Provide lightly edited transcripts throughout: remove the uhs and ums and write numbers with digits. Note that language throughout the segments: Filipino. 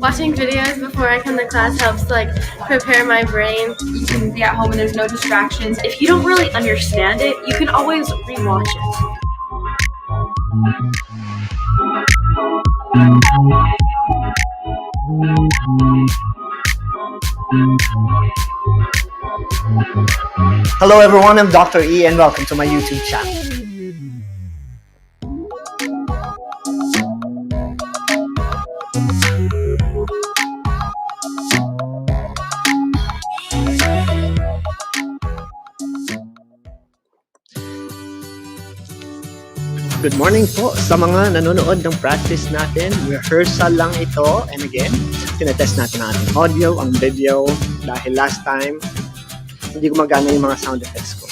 Watching videos before I come to class helps prepare my brain. You can be at home and there's no distractions. If you don't really understand it, you can always rewatch it. Hello everyone, I'm Dr. E and welcome to my YouTube channel. Good morning po sa mga nanonood ng practice natin. Rehearsal lang ito. And again, tinetest natin ang ating audio, ang video. Dahil last time, hindi gumagana yung mga sound effects ko.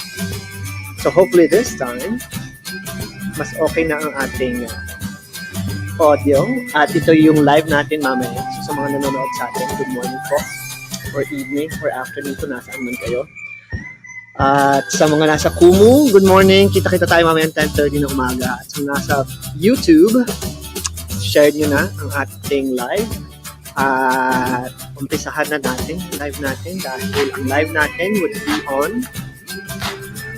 So hopefully this time, mas okay na ang ating audio. At ito yung live natin mamaya. So sa mga nanonood sa atin, good morning po. Or evening, or afternoon po, nasaan man kayo. At sa mga nasa Kumu, good morning. Kita-kita tayo mamaya 10:30 ng umaga. At sa nasa YouTube, share nyo na ang ating live. At umpisahan na natin ang live natin dahil ang live natin would be on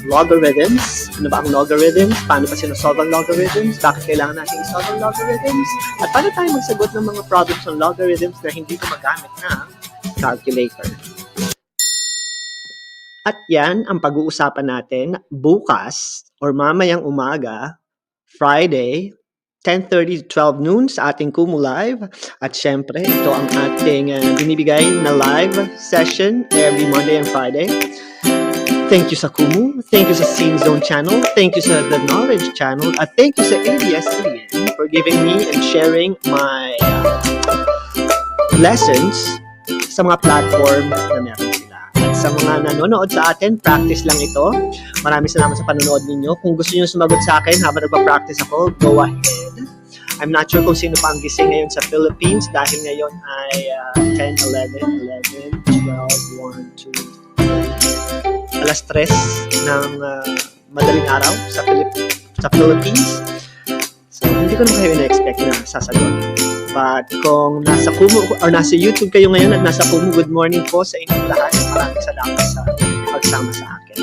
logarithms. Ano ba ang logarithms? Paano pa sinasolve ang logarithms? Bakit kailangan natin isolve ang logarithms? At paano tayo magsagot ng mga problems ng logarithms na hindi gumagamit ng calculator? At yan ang pag-uusapan natin bukas or mamayang umaga, Friday, 10:30 to 12 noon sa ating Kumu Live. At syempre, ito ang ating binibigay na live session every Monday and Friday. Thank you sa Kumu, thank you sa Scene Zone Channel, thank you sa The Knowledge Channel, at thank you sa ABS-CBN for giving me and sharing my lessons sa mga platform na meron sila. Sa mga nanonood sa atin, practice lang ito. Maraming salamat sa panonood ninyo. Kung gusto niyo sumagot sa akin habang nagpa-practice ako, go ahead. I'm not sure kung sino pa ang gising ngayon sa Philippines dahil ngayon ay 10, 11, 12, 1, 2, 3. Alas 3 ng madaling araw sa Philippines. So, hindi ko naman kayo na-expect na sasagot. But kung nasa Kumu or nasa YouTube kayo ngayon at nasa Kumu, good morning po sa inyong lahat. Maraming salamat sa pagsama sa akin.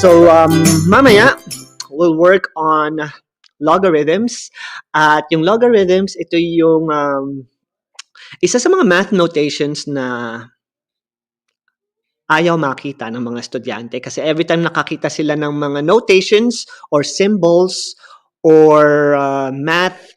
So, mamaya, we'll work on logarithms. At yung logarithms, ito yung isa sa mga math notations na ayaw makita ng mga estudyante. Kasi every time nakakita sila ng mga notations or symbols or math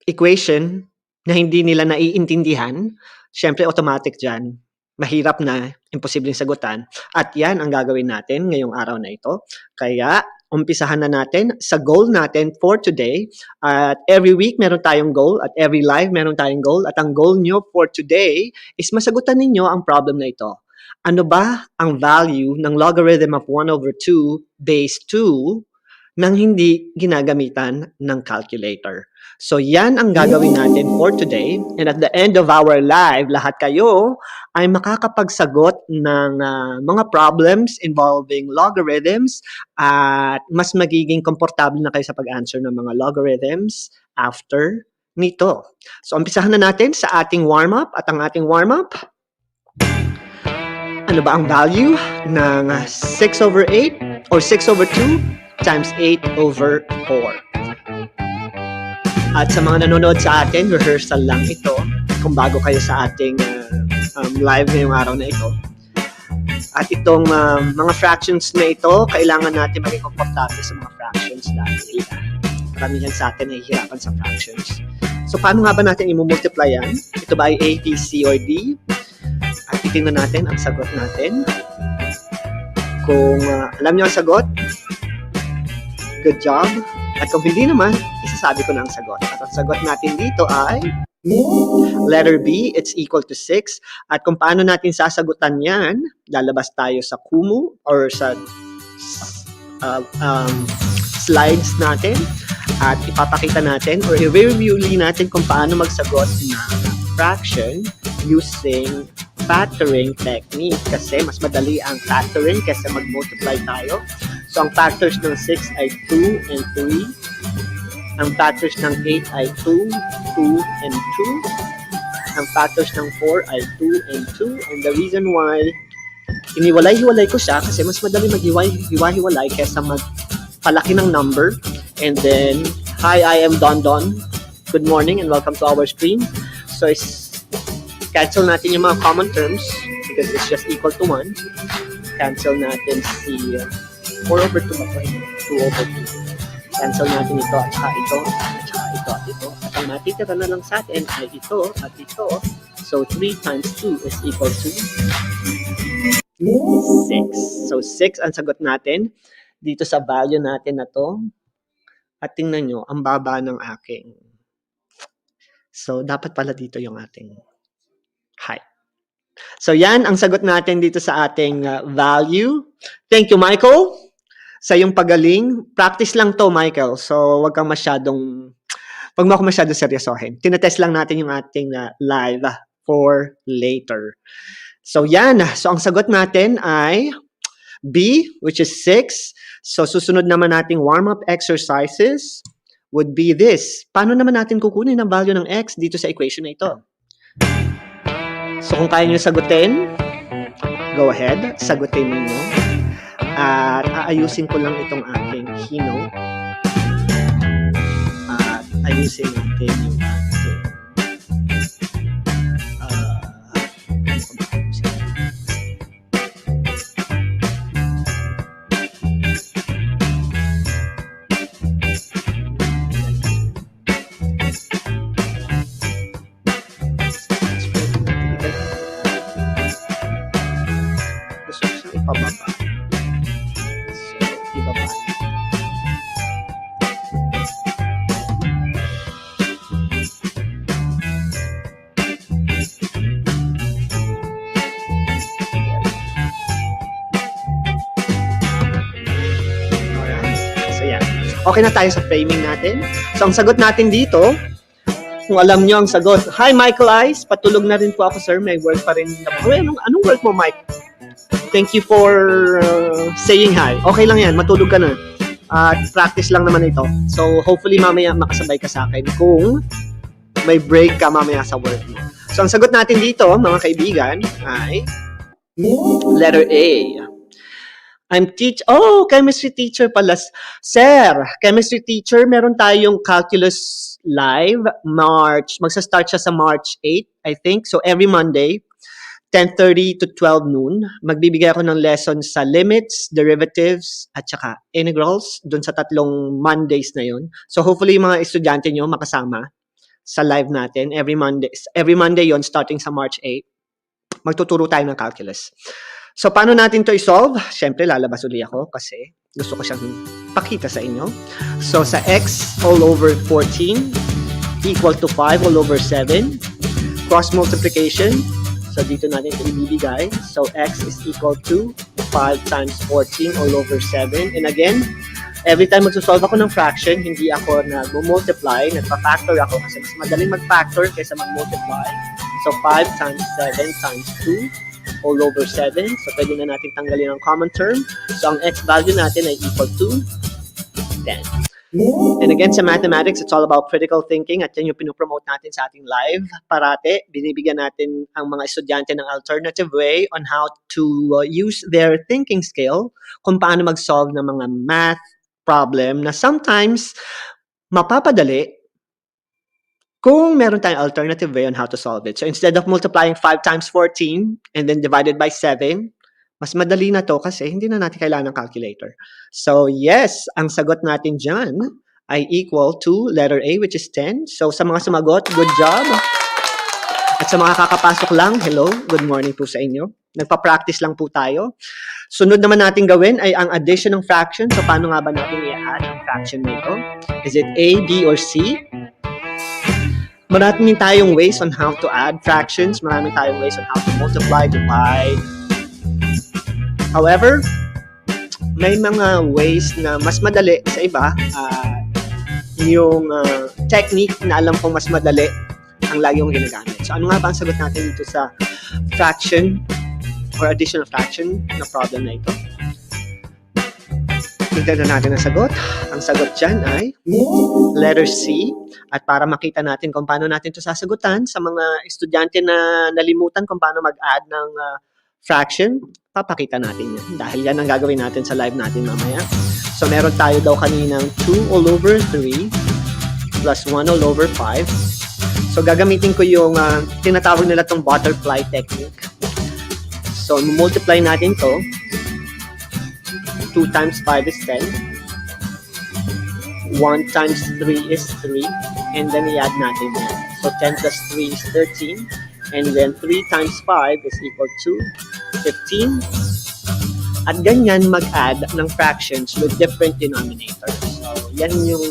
equation na hindi nila naiintindihan, syempre automatic dyan, mahirap na, imposibleng sagutan. At yan ang gagawin natin ngayong araw na ito. Kaya, umpisahan na natin sa goal natin for today. At every week, meron tayong goal. At every live, meron tayong goal. At ang goal nyo for today is masagutan ninyo ang problem na ito. Ano ba ang value ng logarithm of 1/2 base 2 nang hindi ginagamitan ng calculator. So yan ang gagawin natin for today. And at the end of our live, lahat kayo ay makakapagsagot ng mga problems involving logarithms at mas magiging komportable na kayo sa pag-answer ng mga logarithms after nito. So umpisahan na natin sa ating warm-up. At ang ating warm-up, ano ba ang value ng 6 over 8 or 6 over 2 times 8 over 4? At sa mga nanonood sa atin, rehearsal lang ito. Kung bago kayo sa ating live ngayong araw na ito. At itong mga fractions na ito, kailangan natin maging komportable sa mga fractions dahil karamihan sa atin ay hihirapan sa fractions. So, paano nga ba natin i-multiply yan? Ito ba ay A, B, C, or D? At titingnan natin ang sagot natin. Kung alam niyo ang sagot, good job. At kung hindi naman, isasabi ko na ang sagot. At ang sagot natin dito ay letter B, it's equal to 6. At kung paano natin sasagutan yan, lalabas tayo sa Kumu or sa slides natin at ipapakita natin or i-review natin kung paano magsagot ng fraction using factoring technique kasi mas madali ang factoring kaysa mag-multiply tayo. So, ang factors ng 6 ay 2 and 3. Ang factors ng 8 ay 2, 2, and 2. Ang factors ng 4 ay 2 and 2. And the reason why iniwalay-hiwalay ko siya kasi mas madali mag-hiwa-hiwalay kaysa magpalaki ng number. And then, hi, I am Don Don. Good morning and welcome to our stream. So, cancel natin yung mga common terms because it's just equal to 1. Cancel natin si 4 over 2 ba? 2 over 2. Cancel natin ito at saka ito at saka ito at ito. At ang matitira na lang sa atin ay ito at ito. So 3 times 2 is equal to 6. So 6 ang sagot natin dito sa value natin na to. At tingnan nyo, ang baba ng aking. So dapat pala dito yung ating height. So yan ang sagot natin dito sa ating value. Thank you, Michael, sa yung pagaling. Practice lang to, Michael. So wag mo ako masyadong seryosohin. Tinetest lang natin yung ating live for later. So yan. So ang sagot natin ay B, which is 6. So susunod naman nating warm-up exercises would be this. Paano naman natin kukunin ang value ng x dito sa equation na ito? So kung kaya nyo sagutin, go ahead, sagutin niyo. At aayusin ko lang itong aking keynote. At ayusin natin yung ating pababa. So, ibaba. So, yan. Okay na tayo sa framing natin. So, ang sagot natin dito, kung alam nyo ang sagot, hi, Michael Ice, patulog na rin po ako, sir. May work pa rin. Anong work mo, Mike? Thank you for saying hi. Okay lang yan, matulog ka na. At practice lang naman ito. So, hopefully mamaya makasabay ka sa akin kung may break ka mamaya sa work mo. So, ang sagot natin dito, mga kaibigan, ay letter A. Chemistry teacher pala. Sir, chemistry teacher, meron tayong calculus live, magsa-start siya sa March 8, I think. So, every Monday, 10:30 to 12 noon, magbibigay ako ng lessons sa limits, derivatives, at saka integrals, dun sa 3 Mondays na yun. So hopefully yung mga estudyante nyo makasama sa live natin every Monday yon starting sa March 8. Magtuturo tayo ng calculus. So paano natin to i-solve? Siyempre lalabas uli ako kasi gusto ko siyang pakita sa inyo. So sa x all over 14 equal to 5 all over 7, cross multiplication. So, dito natin ito ibibigay. So, x is equal to 5 times 14 all over 7. And again, every time magsosolve ako ng fraction, hindi ako nag-multiply, nagpa-factor ako kasi mas madaling mag-factor kaysa mag-multiply. So, 5 times 7 times 2 all over 7. So, pwede na natin tanggalin ang common term. So, ang x value natin ay equal to 10. And again, sa mathematics, it's all about critical thinking at yan yung pinopromote natin sa ating live. Parate, binibigyan natin ang mga estudyante ng alternative way on how to use their thinking skill kung paano mag-solve ng mga math problem na sometimes mapapadali kung meron tayong alternative way on how to solve it. So instead of multiplying 5 times 14 and then divided by 7, mas madali na to kasi hindi na natin kailangan ng calculator. So yes, ang sagot natin dyan ay equal to letter A, which is 10. So sa mga sumagot, good job. At sa mga kakapasok lang, hello, good morning po sa inyo. Nagpa-practice lang po tayo. Sunod naman natin gawin ay ang addition ng fraction. So paano nga ba natin i-add ang fraction nito? Is it A, B, or C? Marami tayong ways on how to add fractions. Marami tayong ways on how to multiply, divide. However, may mga ways na mas madali sa iba. Yung technique na alam kong mas madali ang lagi yung ginagamit. So ano nga ba ang sagot natin dito sa fraction or additional fraction na problem na ito? Tignan na natin ang sagot. Ang sagot dyan ay letter C. At para makita natin kung paano natin ito sasagutan sa mga estudyante na nalimutan kung paano mag-add ng fraction, papakita natin yan. Dahil yan ang gagawin natin sa live natin mamaya. So meron tayo daw kaninang 2 all over 3 plus 1 all over 5. So gagamitin ko yung tinatawag nila tong butterfly technique. So multiply natin to. 2 times 5 is 10. 1 times 3 is 3. And then i-add natin yan. So 10 plus 3 is 13. And then 3 times 5 is equal to 15. At ganyan mag-add ng fractions with different denominators. So yan yung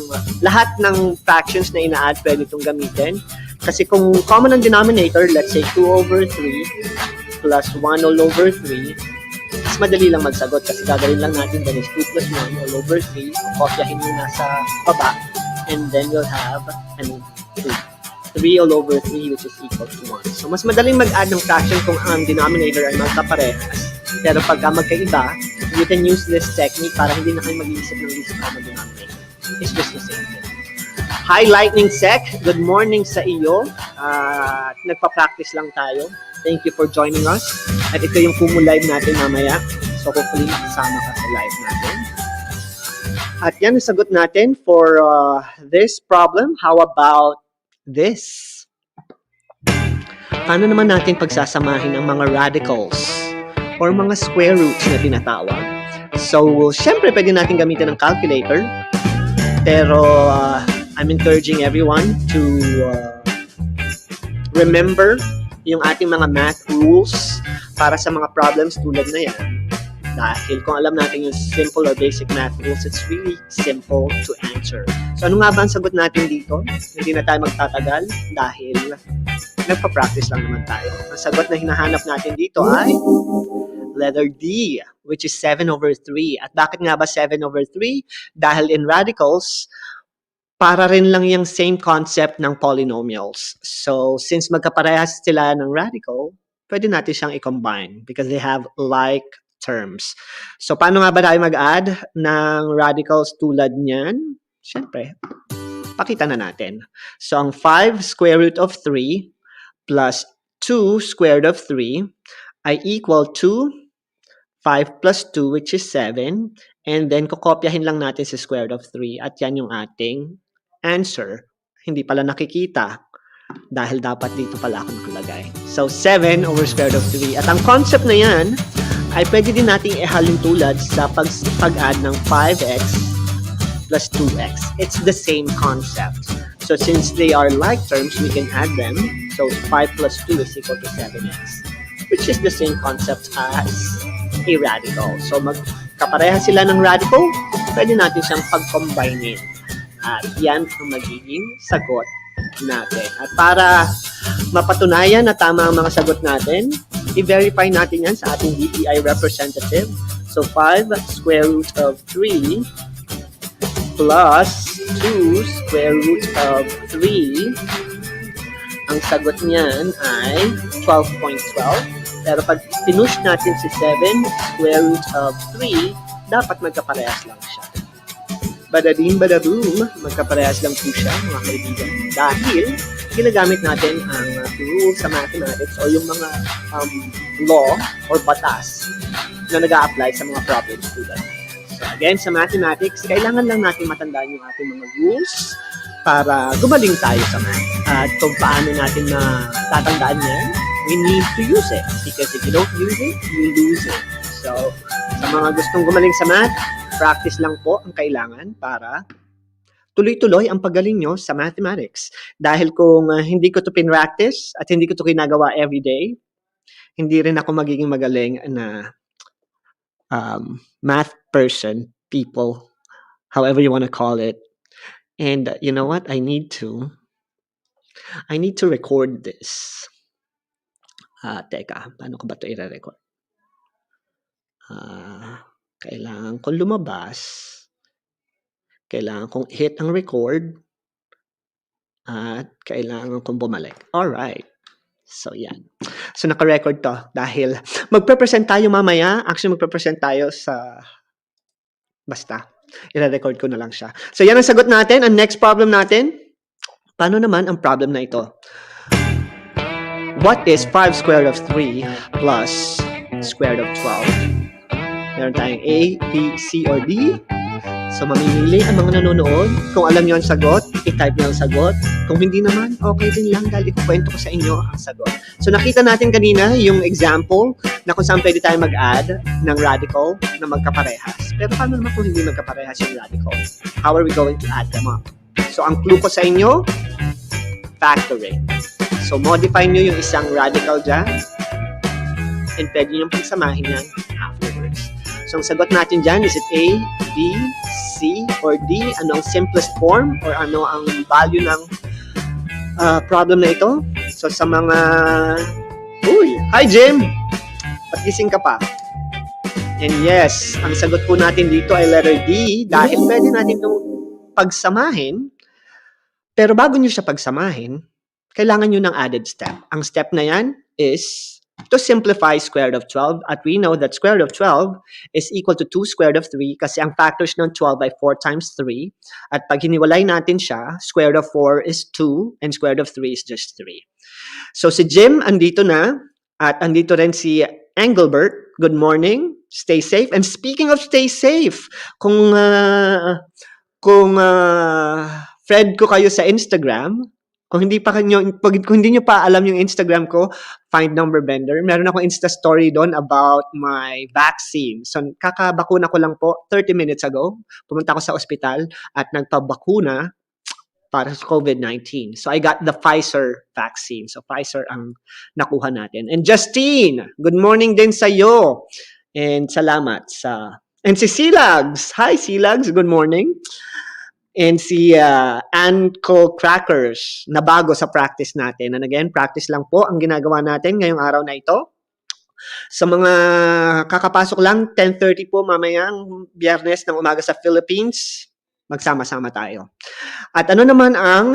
lahat ng fractions na ina-add pwede itong gamitin. Kasi kung common ang denominator, let's say 2 over 3 plus 1 all over 3, mas madali lang magsagot kasi gagawin lang natin dyan is 2 plus 1 all over 3. Kopyahin mo nasa baba. And then you'll have 3 all over 3 which is equal to 1. So mas madaling mag-add ng fraction kung ang denominator ay magkaparehas. Pero pagka magkaiba, you can use this technique para hindi na kayo mag-iisip ng isip common denominator. It's just the same thing. Hi Lightning Sec, good morning sa iyo. Nagpa-practice lang tayo. Thank you for joining us. At ito yung Kumu live natin mamaya. So hopefully makasama ka sa live natin. At yan ang sagot natin for this problem. How about this? Paano naman natin pagsasamahin ang mga radicals or mga square roots na tinatawag? So, syempre pwede natin gamitin ng calculator. Pero I'm encouraging everyone to remember yung ating mga math rules para sa mga problems tulad na yan. Dahil kung alam natin yung simple or basic math rules, it's really simple to answer. So ano nga ba ang sagot natin dito? Hindi na tayo magtatagal dahil nagpa-practice lang naman tayo. Ang sagot na hinahanap natin dito ay letter D, which is 7 over 3. At bakit nga ba 7 over 3? Dahil in radicals, para rin lang yung same concept ng polynomials. So since magkaparehas sila ng radical, pwede natin siyang i-combine because they have like terms. So, paano nga ba tayo mag-add ng radicals tulad niyan? Siyempre, pakita na natin. So, ang 5 square root of 3 plus 2 square root of 3 ay equal to 5 plus 2, which is 7. And then, kukopyahin lang natin si square root of 3 at yan yung ating answer. Hindi pala nakikita dahil dapat dito pala ako nakalagay. So, 7 over square root of 3. At ang concept na yan ay pwede din nating ihalin tulad sa pag-add ng 5x plus 2x. It's the same concept. So since they are like terms, we can add them. So 5 plus 2 is equal to 7x, which is the same concept as a radical. So magkapareha sila ng radical, pwede natin siyang pag-combine. At yan ang magiging sagot natin. At para mapatunayan na tama ang mga sagot natin, i-verify natin yan sa ating DTI representative. So 5 square root of 3 plus 2 square root of 3. Ang sagot niyan ay 12.12. Pero pag pinush natin si 7 square root of 3, dapat magkaparehas lang siya. Badadim, badaboom, magkaparehas lang po siya, mga kaibigan. Dahil ginagamit natin ang rules sa mathematics o yung mga law or batas na nag-a-apply sa mga problems tulad. So again, sa mathematics, kailangan lang natin matandaan yung ating mga rules para gumaling tayo sa math. At kung paano natin tatandaan yan, we need to use it. Because if you don't use it, you lose it. So, sa mga gustong gumaling sa math, practice lang po ang kailangan para tuloy-tuloy ang paggaling nyo sa mathematics. Dahil kung hindi ko to pinractice at hindi ko to ginagawa everyday, hindi rin ako magiging magaling na math person, people, however you want to call it. And you know what? I need to record this. Teka, paano ko ba ito i-record? Kailangan kong lumabas. Kailangan kong hit ang record. At kailangan kong bumalik. Alright. So, yan. So, naka-record to. Dahil magpe-present tayo mamaya. Actually, magpe-present tayo sa... Basta. I-record ko na lang siya. So, yan ang sagot natin. Ang next problem natin. Paano naman ang problem na ito? What is 5 squared of 3 plus squared of 12? Meron tayong A, B, C, or D. So, mamimili ang mga nanonood. Kung alam nyo ang sagot, i-type nyo ang sagot. Kung hindi naman, okay din lang dahil ikukwento ko sa inyo ang sagot. So, nakita natin kanina yung example na kung saan pwede tayo mag-add ng radical na magkaparehas. Pero paano naman kung hindi magkaparehas yung radical? How are we going to add them up? So, ang clue ko sa inyo, factoring. So, modify nyo yung isang radical dyan and pwede nyo pagsamahin yan afterwards. So, ang sagot natin dyan, is it A, B, C, or D? Ano ang simplest form or ano ang value ng problem na ito? So, sa mga... Uy! Hi, Jim! Pagising ka pa. And yes, ang sagot po natin dito ay letter D dahil pwede natin itong pagsamahin. Pero bago nyo siya pagsamahin, kailangan nyo ng added step. Ang step na yan is to simplify square root of 12. At we know that square root of 12 is equal to 2 square root of 3 kasi ang factors ng 12 ay 4 times 3. At pag hiniwalay natin siya, square root of 4 is 2 and square root of 3 is just 3. So si Jim andito na at andito rin si Engelbert. Good morning. Stay safe. And speaking of stay safe, kung friend ko kayo sa Instagram, kung hindi niyo pa alam yung Instagram ko, Find Number Bender. Meron akong Insta story doon about my vaccine. So, kakabakuna ko lang po 30 minutes ago. Pumunta ako sa ospital at nagpabakuna para sa COVID-19. So, I got the Pfizer vaccine. So, Pfizer ang nakuha natin. And Justine, good morning din sa iyo. And salamat sa... And si Silags. Hi, Silags. Good morning. And si Anko Crackers na bago sa practice natin. And again, practice lang po ang ginagawa natin ngayong araw na ito. Sa mga kakapasok lang, 10:30 po mamayang Biyernes ng umaga sa Philippines, magsama-sama tayo. At ano naman ang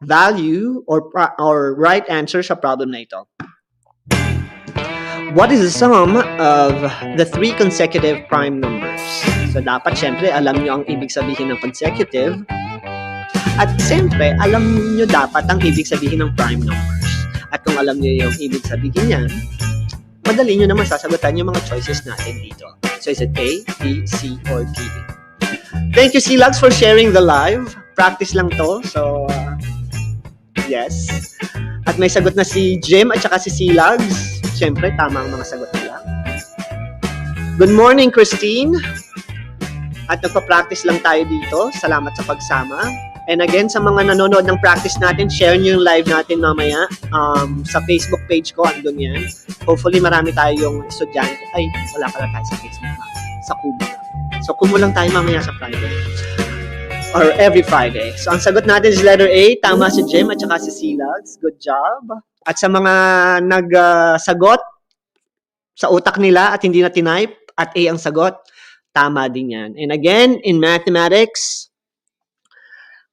value or right answer sa problem na ito? What is the sum of the 3 consecutive prime numbers? So, dapat, syempre, alam nyo ang ibig sabihin ng consecutive. At, syempre, alam nyo dapat ang ibig sabihin ng prime numbers. At kung alam nyo yung ibig sabihin yan, madali nyo naman sasagutan yung mga choices natin dito. So, is it A, B, C, or D? Thank you, Silags, for sharing the live. Practice lang to. So, yes. At may sagot na si Jim at saka si Silags. Siyempre, tama ang mga sagot nila. Good morning, Christine. At nagpa-practice lang tayo dito. Salamat sa pagsama. And again, sa mga nanonood ng practice natin, share nyo yung live natin mamaya. Sa Facebook page ko, andun yan. Hopefully, marami tayong estudyante. Ay, wala pala tayo sa Facebook. Sa Kumu lang. So, Kumu lang tayo mamaya sa Friday. Or every Friday. So, ang sagot natin is letter A. Tama si Jim at saka si Silags. Good job. At sa mga nagsagot sa utak nila at hindi na tinype at A ang sagot, tama din yan. And again, in mathematics,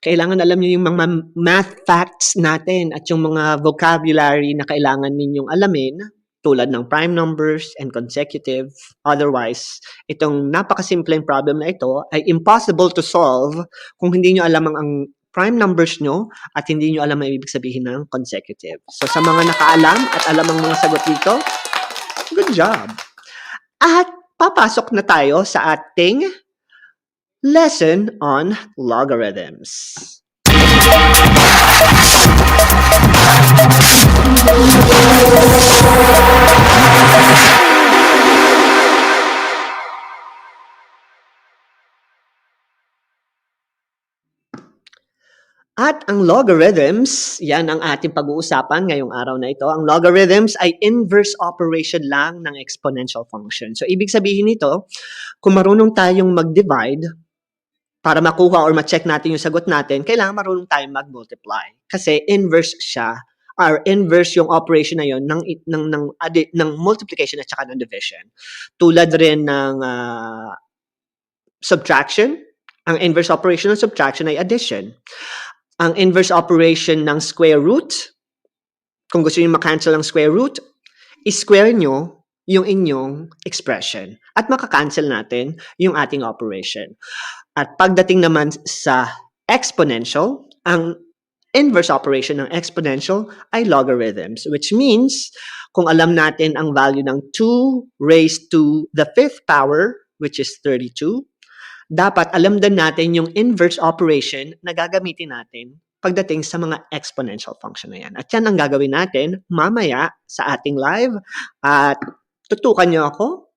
kailangan alam niyo yung mga math facts natin at yung mga vocabulary na kailangan ninyong alamin tulad ng prime numbers and consecutive. Otherwise, itong napakasimpleng problem na ito ay impossible to solve kung hindi nyo alam ang prime numbers nyo at hindi nyo alam ang ibig sabihin ng consecutive. So sa mga nakaalam at alam ang mga sagot dito, good job! At papasok na tayo sa ating lesson on logarithms. At ang logarithms, yan ang ating pag-uusapan ngayong araw na ito. Ang logarithms ay inverse operation lang ng exponential function. So, ibig sabihin nito, kung marunong tayong mag-divide, para makuha or ma-check natin yung sagot natin, kailangan marunong tayong mag-multiply. Kasi inverse siya, or inverse yung operation na yun ng multiplication at saka ng division. Tulad rin ng subtraction, ang inverse operation ng subtraction ay addition. Ang inverse operation ng square root, kung gusto niyo makancel ang square root, i-square nyo yung inyong expression. At makakancel natin yung ating operation. At pagdating naman sa exponential, ang inverse operation ng exponential ay logarithms, which means kung alam natin ang value ng 2 raised to the 5th power, which is 32, dapat alam din natin yung inverse operation na gagamitin natin pagdating sa mga exponential function na yan. At yan ang gagawin natin mamaya sa ating live. At tutukan nyo ako.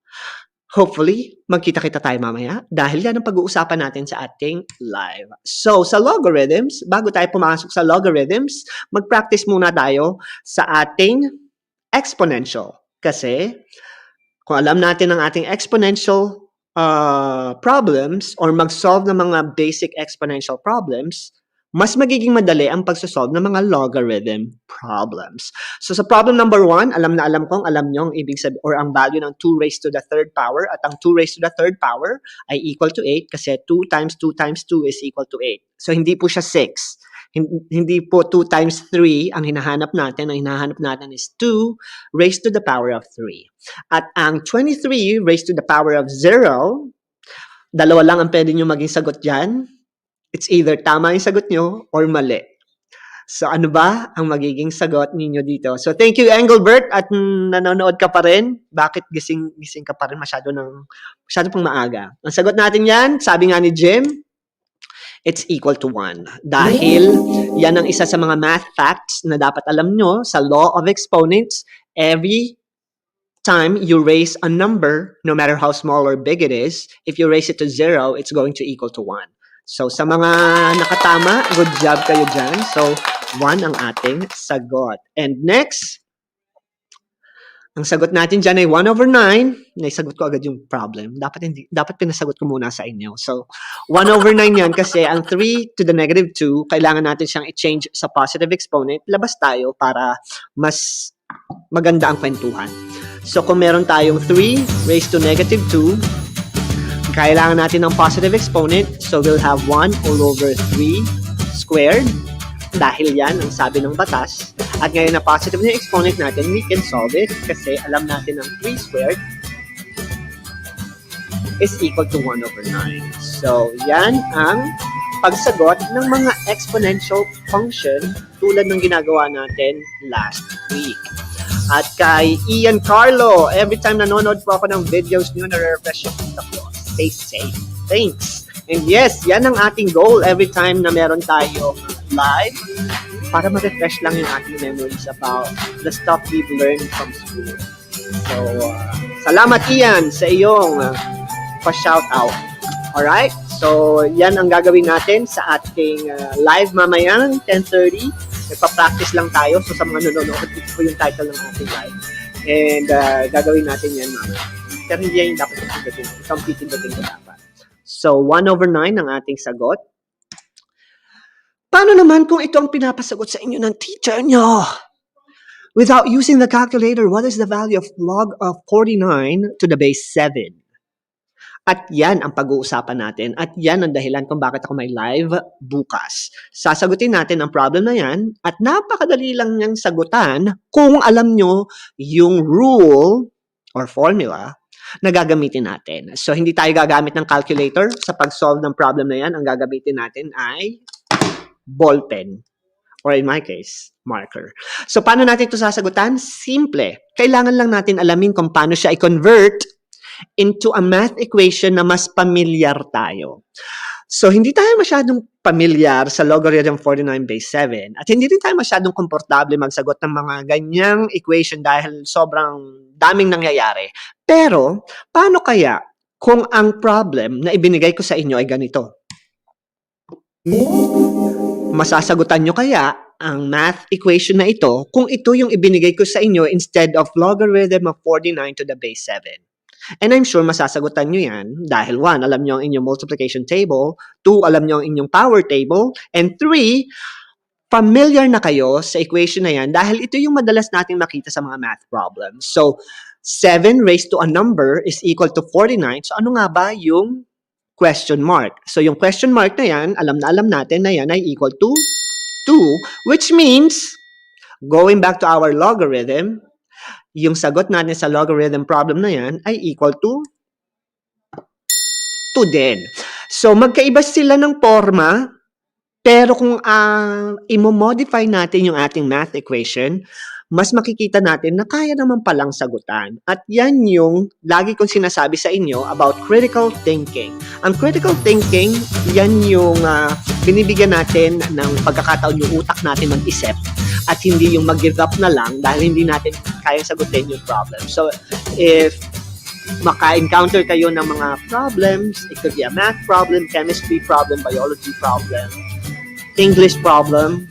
Hopefully, magkita-kita tayo mamaya dahil yan ang pag-uusapan natin sa ating live. So, sa logarithms, bago tayo pumasok sa logarithms, mag-practice muna tayo sa ating exponential. Kasi, kung alam natin ang ating exponential problems or mag-solve ng mga basic exponential problems, mas magiging madali ang pagsosolve ng mga logarithm problems. So sa problem number 1, alam nyo ang ibig sabihin or ang value ng 2 raised to the 3rd power at ang 2 raised to the 3rd power ay equal to 8 kasi 2 times 2 times 2 is equal to 8. So hindi po siya 6. Hindi po 2 times 3 ang hinahanap natin. Ang hinahanap natin is 2 raised to the power of 3. At ang 23 raised to the power of 0, dalawa lang ang pwede nyo maging sagot dyan. It's either tama yung sagot nyo or mali. So ano ba ang magiging sagot ninyo dito? So thank you Engelbert at nanonood ka pa rin. Bakit gising ka pa rin masyado pang maaga? Ang sagot natin yan, sabi nga ni Jim, it's equal to 1. Dahil yan ang isa sa mga math facts na dapat alam nyo sa law of exponents. Every time you raise a number, no matter how small or big it is, if you raise it to 0, it's going to equal to 1. So sa mga nakatama, good job kayo dyan. So 1 ang ating sagot. And next, ang sagot natin dyan ay 1 over 9. Naisagot ko agad yung problem. Dapat pinasagot ko muna sa inyo. So 1 over 9 yan kasi ang 3 to the negative 2, kailangan natin siyang i-change sa positive exponent. Labas tayo para mas maganda ang kwentuhan. So kung meron tayong 3 raised to negative 2, kailangan natin ng positive exponent. So we'll have 1 all over 3 squared. Dahil yan ang sabi ng batas. At ngayon na positive na exponent natin, we can solve it kasi alam natin ang 3 squared is equal to 1 over 9. So yan ang pagsagot ng mga exponential function tulad ng ginagawa natin last week. At kay Ian Carlo, every time nanonood po ako ng videos nyo, na-refresh yung utak ko. Stay safe. Thanks. And yes, yan ang ating goal every time na meron tayo live para ma-refresh lang yung ating memories about the stuff we've learned from school. So, salamat Ian sa iyong pa-shout out. Alright? So, yan ang gagawin natin sa ating live mamayang 10:30. Nagpa-practice lang tayo. So, sa mga nanonood, ito po yung title ng ating live. And gagawin natin yan mamaya. Pero hindi yan yung dapat pindutin. Isang pindutin ko dapat. So, 1 over 9 ang ating sagot. Paano naman kung ito ang pinapasagot sa inyo ng teacher nyo? Without using the calculator, what is the value of log of 49 to the base 7? At yan ang pag-uusapan natin. At yan ang dahilan kung bakit ako may live bukas. Sasagutin natin ang problem na yan at napakadali lang niyang sagutan kung alam nyo yung rule or formula na gagamitin natin. So, hindi tayo gagamit ng calculator sa pag-solve ng problem na yan. Ang gagamitin natin ay ballpen. Or in my case, marker. So, paano natin ito sasagutan? Simple. Kailangan lang natin alamin kung paano siya i-convert into a math equation na mas pamilyar tayo. So, hindi tayo masyadong pamilyar sa logarithm 49 base 7 at hindi rin tayo masyadong komportable magsagot ng mga ganyang equation dahil sobrang daming nangyayari. Pero, paano kaya kung ang problem na ibinigay ko sa inyo ay ganito? Masasagutan nyo kaya ang math equation na ito kung ito yung ibinigay ko sa inyo instead of logarithm of 49 to the base 7. And I'm sure masasagutan nyo yan dahil 1, alam nyo ang inyong multiplication table, 2, alam nyo ang inyong power table, and 3, familiar na kayo sa equation na yan dahil ito yung madalas nating makita sa mga math problems. So, 7 raised to a number is equal to 49. So, ano nga ba yung question mark? So, yung question mark na yan, alam natin na yan ay equal to 2, which means, going back to our logarithm, yung sagot natin sa logarithm problem na yan ay equal to 2 din. So, magkaiba sila ng forma, pero kung i-modify natin yung ating math equation, mas makikita natin na kaya naman palang sagutan. At yan yung lagi kong sinasabi sa inyo about critical thinking. Ang critical thinking, yan yung binibigyan natin ng pagkakataon yung utak natin mag-isip at hindi yung mag-give up na lang dahil hindi natin kayang sagutin yung problem. So, if maka-encounter kayo ng mga problems, it could be a math problem, chemistry problem, biology problem, English problem,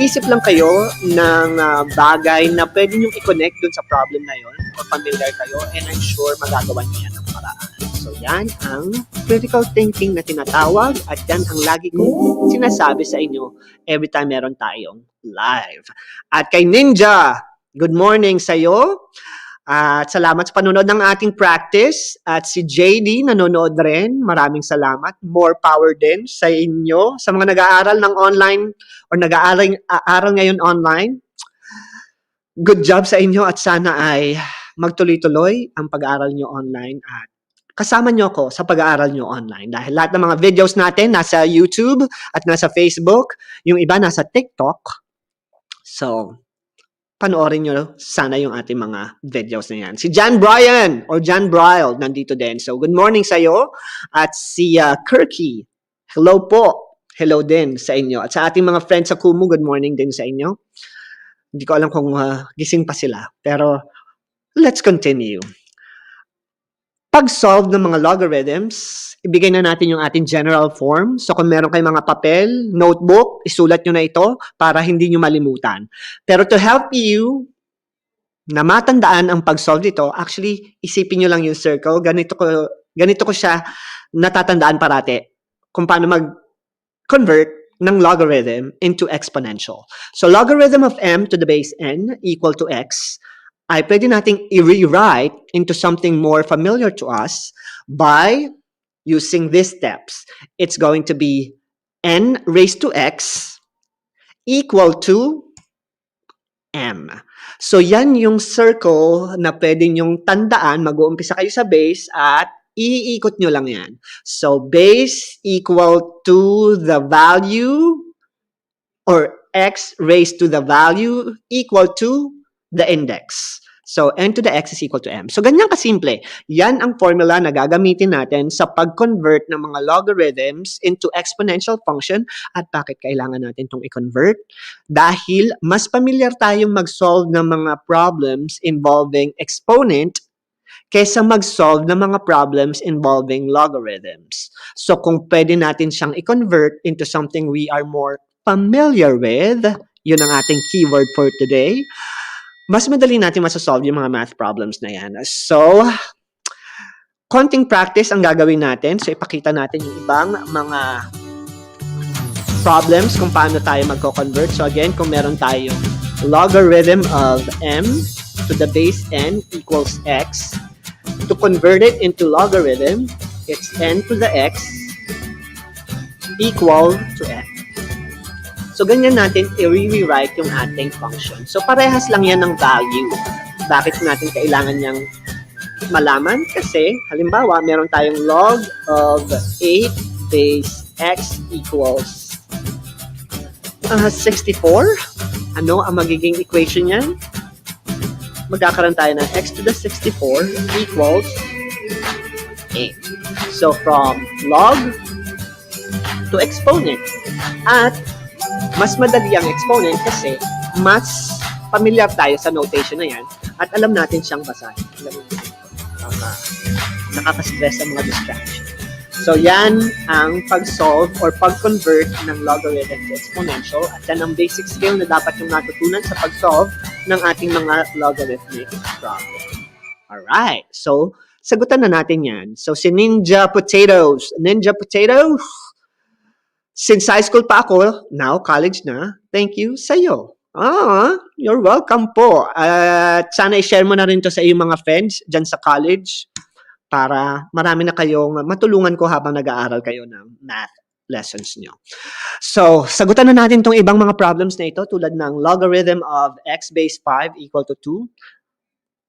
isip lang kayo ng bagay na pwede nyo i-connect dun sa problem na yon or familiar kayo and I'm sure magagawa niyo yan ng paraan. So, yan ang critical thinking na tinatawag at yan ang lagi kong sinasabi sa inyo every time meron tayong live. At kay Ninja, good morning sa'yo. At salamat sa panonood ng ating practice. At si JD nanonood rin. Maraming salamat. More power din sa inyo. Sa mga nag-aaral ng online or nag-aaral ngayon online, good job sa inyo at sana ay magtuloy-tuloy ang pag-aaral nyo online at kasama nyo ako sa pag-aaral nyo online. Dahil lahat ng mga videos natin nasa YouTube at nasa Facebook. Yung iba nasa TikTok. So, panoorin nyo sana yung ating mga videos na yan. Si John Bryan or John Bryle nandito din. So, good morning sa'yo. At si Kirky, hello po. Hello din sa inyo. At sa ating mga friends sa Kumu, good morning din sa inyo. Hindi ko alam kung gising pa sila. Pero, let's continue. Pag-solve ng mga logarithms, ibigay na natin yung ating general form. So kung meron kayong mga papel, notebook, isulat nyo na ito para hindi nyo malimutan. Pero to help you na matandaan ang pag-solve dito, actually, isipin nyo lang yung circle. Ganito ko siya natatandaan parati kung paano mag-convert ng logarithm into exponential. So logarithm of m to the base n equal to x ay pwede nating i-rewrite into something more familiar to us by using these steps. It's going to be n raised to x equal to m. So yan yung circle na pwede nyong tandaan. Mag-uumpisa kayo sa base at iikot nyo lang yan. So base equal to the value or x raised to the value equal to the index. So, n to the x is equal to m. So, ganyan kasimple. Yan ang formula na gagamitin natin sa pag-convert ng mga logarithms into exponential function. At bakit kailangan natin itong i-convert? Dahil mas familiar tayong mag-solve ng mga problems involving exponent kaysa mag-solve ng mga problems involving logarithms. So, kung pwede natin siyang i-convert into something we are more familiar with, yun ang ating keyword for today, mas madali natin masasolve yung mga math problems na yan. So, konting practice ang gagawin natin. So, ipakita natin yung ibang mga problems kung paano tayo magko-convert. So, again, kung meron tayong logarithm of m to the base n equals x, To convert it into logarithm, it's n to the x equal to f. So, ganyan natin i-rewrite yung ating function. So, parehas lang yan ng value. Bakit natin kailangan niyang malaman? Kasi, halimbawa, meron tayong log of 8 base x equals 64. Ano ang magiging equation niyan? Magkakaroon tayo ng x to the 64 equals 8. So, from log to exponent. At, mas madali ang exponent kasi mas familiar tayo sa notation na yan at alam natin siyang basahin. Alam natin nakaka-stress ang mga distraction. So, yan ang pag-solve or pag-convert ng logarithm to exponential at yan ang basic skill na dapat yung natutunan sa pag-solve ng ating mga logarithmic problem. Alright. So, sagutan na natin yan. So, si Ninja Potatoes. Ninja Potatoes, since high school pa ako, now college na, thank you sa'yo. You're welcome po. At sana i-share mo na rin to sa iyong mga friends dyan sa college para marami na kayong matulungan ko habang nag-aaral kayo ng math lessons nyo. So, sagutan na natin tong ibang mga problems na ito tulad ng logarithm of x base 5 equal to 2.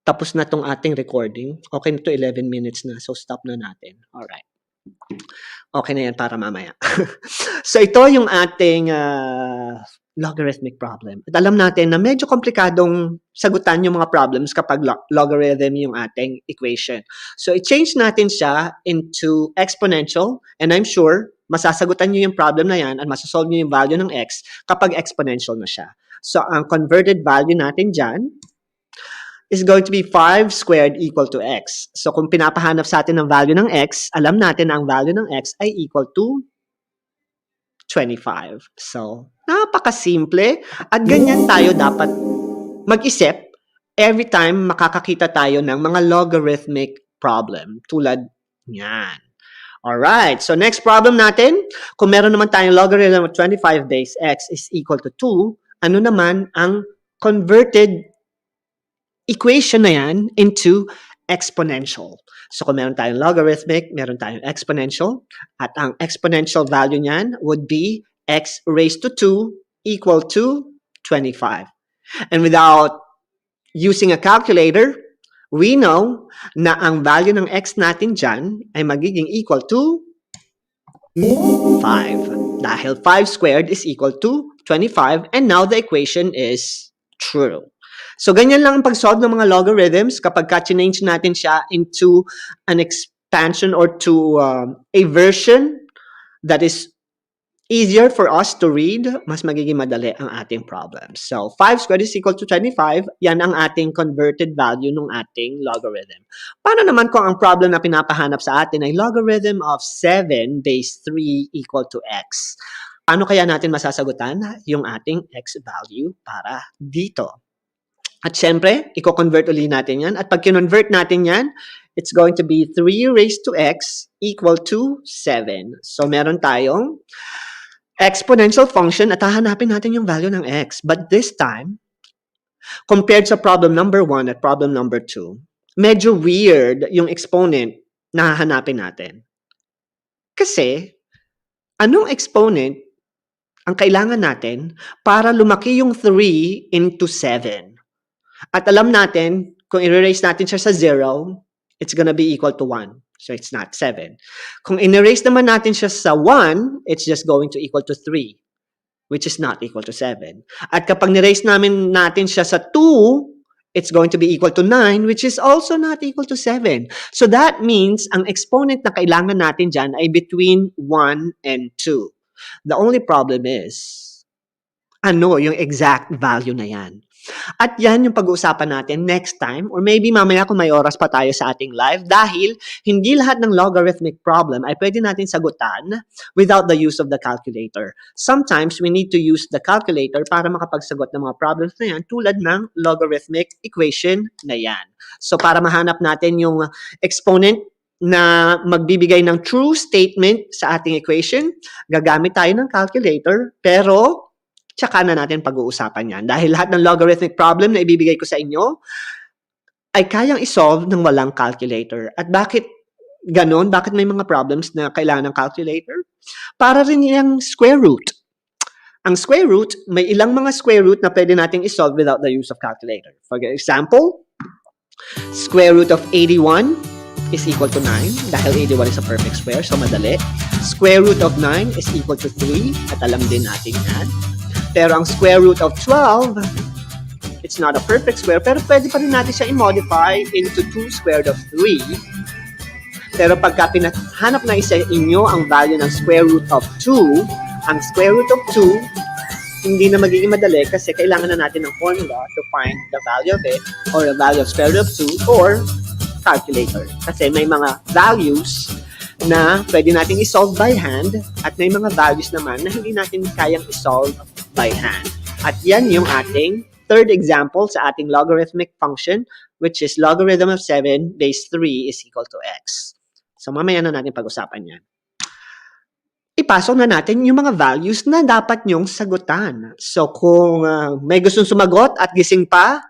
Tapos na tong ating recording. Okay na to 11 minutes na. So, stop na natin. Alright. Okay na yan para mamaya. So, ito yung ating logarithmic problem. At alam natin na medyo komplikadong sagutan yung mga problems kapag logarithm yung ating equation. So, i-change natin siya into exponential and I'm sure masasagutan nyo yung problem na yan at masasolve nyo yung value ng x kapag exponential na siya. So, ang converted value natin dyan is going to be 5 squared equal to x. So, kung pinapahanap sa atin ng value ng x, alam natin na ang value ng x ay equal to 25. So, napakasimple at ganyan tayo dapat mag-isip every time makakakita tayo ng mga logarithmic problem tulad niyan. Alright, so next problem natin, kung meron naman tayong logarithm of 25 base x is equal to 2, ano naman ang converted equation na yan into exponential. So, kung meron tayong logarithmic, meron tayong exponential, at ang exponential value niyan would be x raised to 2 equal to 25. And without using a calculator, we know na ang value ng x natin dyan ay magiging equal to 5. Dahil 5 squared is equal to 25, and now the equation is true. So, ganyan lang ang pag-solve ng mga logarithms kapag ka-change natin siya into an expansion or to a version that is easier for us to read, mas magiging madali ang ating problem. So, 5 squared is equal to 25. Yan ang ating converted value ng ating logarithm. Paano naman kung ang problem na pinapahanap sa atin ay logarithm of 7 base 3 equal to x? Paano kaya natin masasagutan yung ating x value para dito? At syempre, i-convert ulit natin yan. At pag kinonvert natin yan, it's going to be 3 raised to x equal to 7. So, meron tayong exponential function at hahanapin natin yung value ng x. But this time, compared sa problem number 1 at problem number 2, medyo weird yung exponent na hahanapin natin. Kasi, anong exponent ang kailangan natin para lumaki yung 3 into 7? At alam natin, kung i-erase natin siya sa 0, it's gonna be equal to 1. So, it's not 7. Kung in-erase naman natin siya sa 1, it's just going to equal to 3, which is not equal to 7. At kapag ni-erase natin siya sa 2, it's going to be equal to 9, which is also not equal to 7. So, that means, ang exponent na kailangan natin dyan ay between 1 and 2. The only problem is, ano yung exact value na yan? At yan yung pag-uusapan natin next time or maybe mamaya kung may oras pa tayo sa ating live dahil hindi lahat ng logarithmic problem ay pwede natin sagutan without the use of the calculator. Sometimes we need to use the calculator para makapagsagot ng mga problems na yan tulad ng logarithmic equation na yan. So para mahanap natin yung exponent na magbibigay ng true statement sa ating equation, gagamit tayo ng calculator pero tsaka na natin pag-uusapan yan. Dahil lahat ng logarithmic problem na ibibigay ko sa inyo ay kayang isolve ng walang calculator. At bakit ganon? Bakit may mga problems na kailangan ng calculator? Para rin yung square root. Ang square root, may ilang mga square root na pwede nating isolve without the use of calculator. For example, square root of 81 is equal to 9 dahil 81 is a perfect square, so madali. Square root of 9 is equal to 3 at alam din natin yan. Pero ang square root of 12, it's not a perfect square, pero pwede pa rin natin siya i-modify into 2 squared of 3. Pero pagka pinahanap na isa inyo ang value ng square root of 2, ang square root of 2, hindi na magiging madali kasi kailangan na natin ng formula to find the value of it or the value of square root of 2 or calculator. Kasi may mga values na pwede natin isolve by hand at may mga values naman na hindi natin kayang isolve by hand. At yan yung ating third example sa ating logarithmic function, which is logarithm of 7 base 3 is equal to x. So mamaya na natin pag-usapan yan. Ipasok na natin yung mga values na dapat nyong sagutan. So kung may gustong sumagot at gising pa,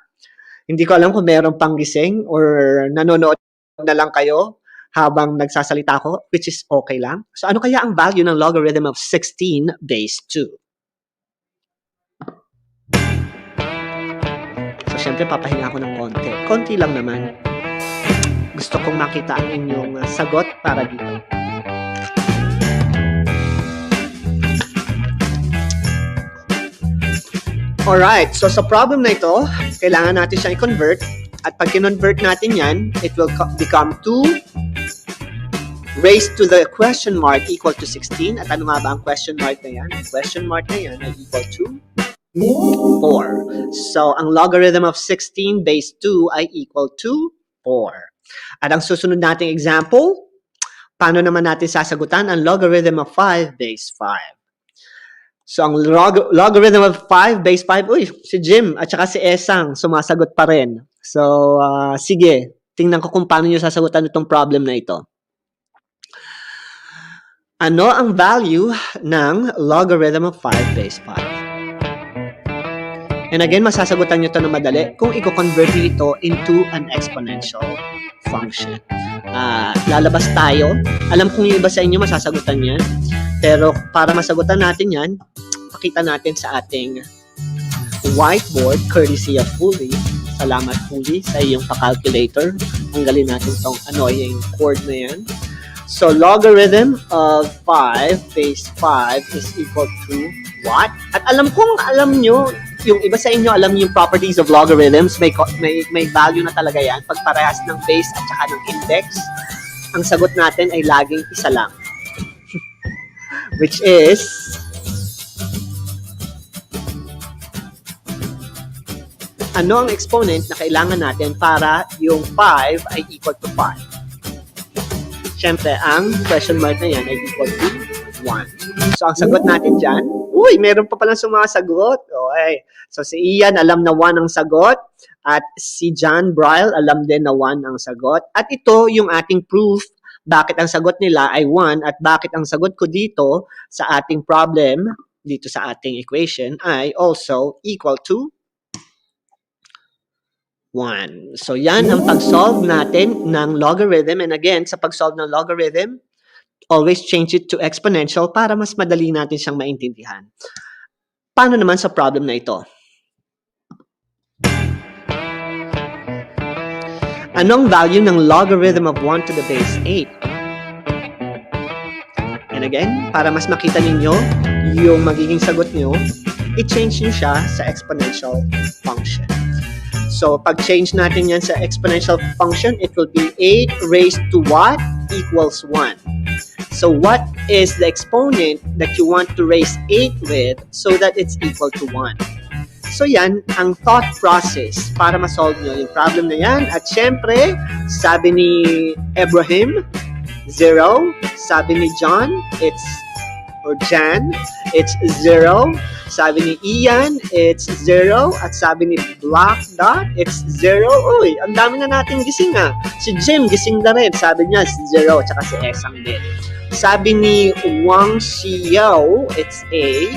hindi ko alam kung meron pang gising or nanonood na lang kayo habang nagsasalita ko, which is okay lang. So ano kaya ang value ng logarithm of 16 base 2? So syempre papahinga ako ng konti. Konti lang naman. Gusto kong makita ang inyong sagot para dito. Alright, so sa problem na ito, kailangan natin siyang i-convert. At pag kinonvert natin yan, it will become 2 raised to the question mark equal to 16. At ano nga ba ang question mark na yan? Ang question mark na yan ay equal to 4. So, ang logarithm of 16 base 2 ay equal to 4. At ang susunod nating example, paano naman natin sasagutan ang logarithm of 5 base 5? So, ang logarithm of 5 base 5, uy, si Jim at saka si Esang sumasagot pa rin. So, sige, tingnan ko kung paano nyo sasagutan itong problem na ito. Ano ang value ng logarithm of 5 base 5? And again, masasagutan nyo ito na madali kung i-convert ito into an exponential function. Lalabas tayo. Alam kong yung iba sa inyo masasagutan yan. Pero para masagutan natin yan, pakita natin sa ating whiteboard, courtesy of Fully. Salamat Fully sa iyong pa-calculator. Tanggalin natin itong annoying chord na yan. So, logarithm of 5 base 5 is equal to what? At alam nyo, yung iba sa inyo, alam yung properties of logarithms, may value na talaga yan. Pag parehas ng base at saka ng index, ang sagot natin ay laging isa lang. Which is ano ang exponent na kailangan natin para yung 5 ay equal to 5? Siyempre, ang question mark na yan ay equal to 1. So, ang sagot natin dyan, uy, meron pa palang sumasagot. Okay. So, si Ian alam na 1 ang sagot at si John Bryle alam din na 1 ang sagot. At ito yung ating proof bakit ang sagot nila ay 1 at bakit ang sagot ko dito sa ating problem, dito sa ating equation, ay also equal to 1. So, yan ang pag-solve natin ng logarithm. And again, sa pag-solve ng logarithm, always change it to exponential para mas madali natin siyang maintindihan. Paano naman sa problem na ito? Anong value ng logarithm of 1 to the base 8? And again, para mas makita ninyo yung magiging sagot nyo, i-change nyo siya sa exponential function. So, pag change natin yan sa exponential function, it will be 8 raised to what? Equals 1. So, what is the exponent that you want to raise 8 with so that it's equal to 1? So, yan ang thought process para ma-solve nyo yung problem na yan. At syempre, sabi ni Ibrahim, 0. Sabi ni John, Jan, it's 0. Sabi ni Ian, it's 0. At sabi ni Black Dot, it's 0. Uy, ang dami na nating gising ah. Si Jim, gising na rin. Sabi niya, 0. Tsaka si Esang din. Sabi ni Wang Xiao, it's 8.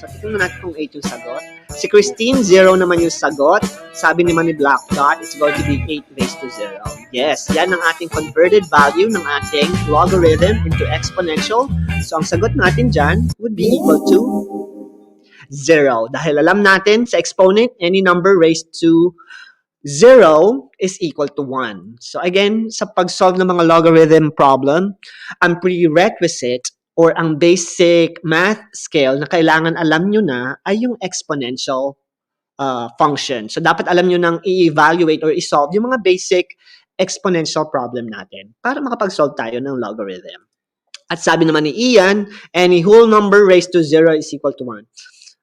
So, Tingnan natin kung 8 yung sagot. Si Christine, 0 naman yung sagot. Sabi naman ni Black Dot, it's going to be 8 raised to 0. Yes, yan ang ating converted value ng ating logarithm into exponential. So, ang sagot natin dyan would be equal to 0. Dahil alam natin sa exponent, any number raised to 0 is equal to 1. So again, sa pag-solve ng mga logarithm problem, ang prerequisite or ang basic math skill na kailangan alam nyo na ay yung exponential function. So dapat alam nyo nang i-evaluate or i-solve yung mga basic exponential problem natin para makapag-solve tayo ng logarithm. At sabi naman ni Ian, any whole number raised to 0 is equal to 1.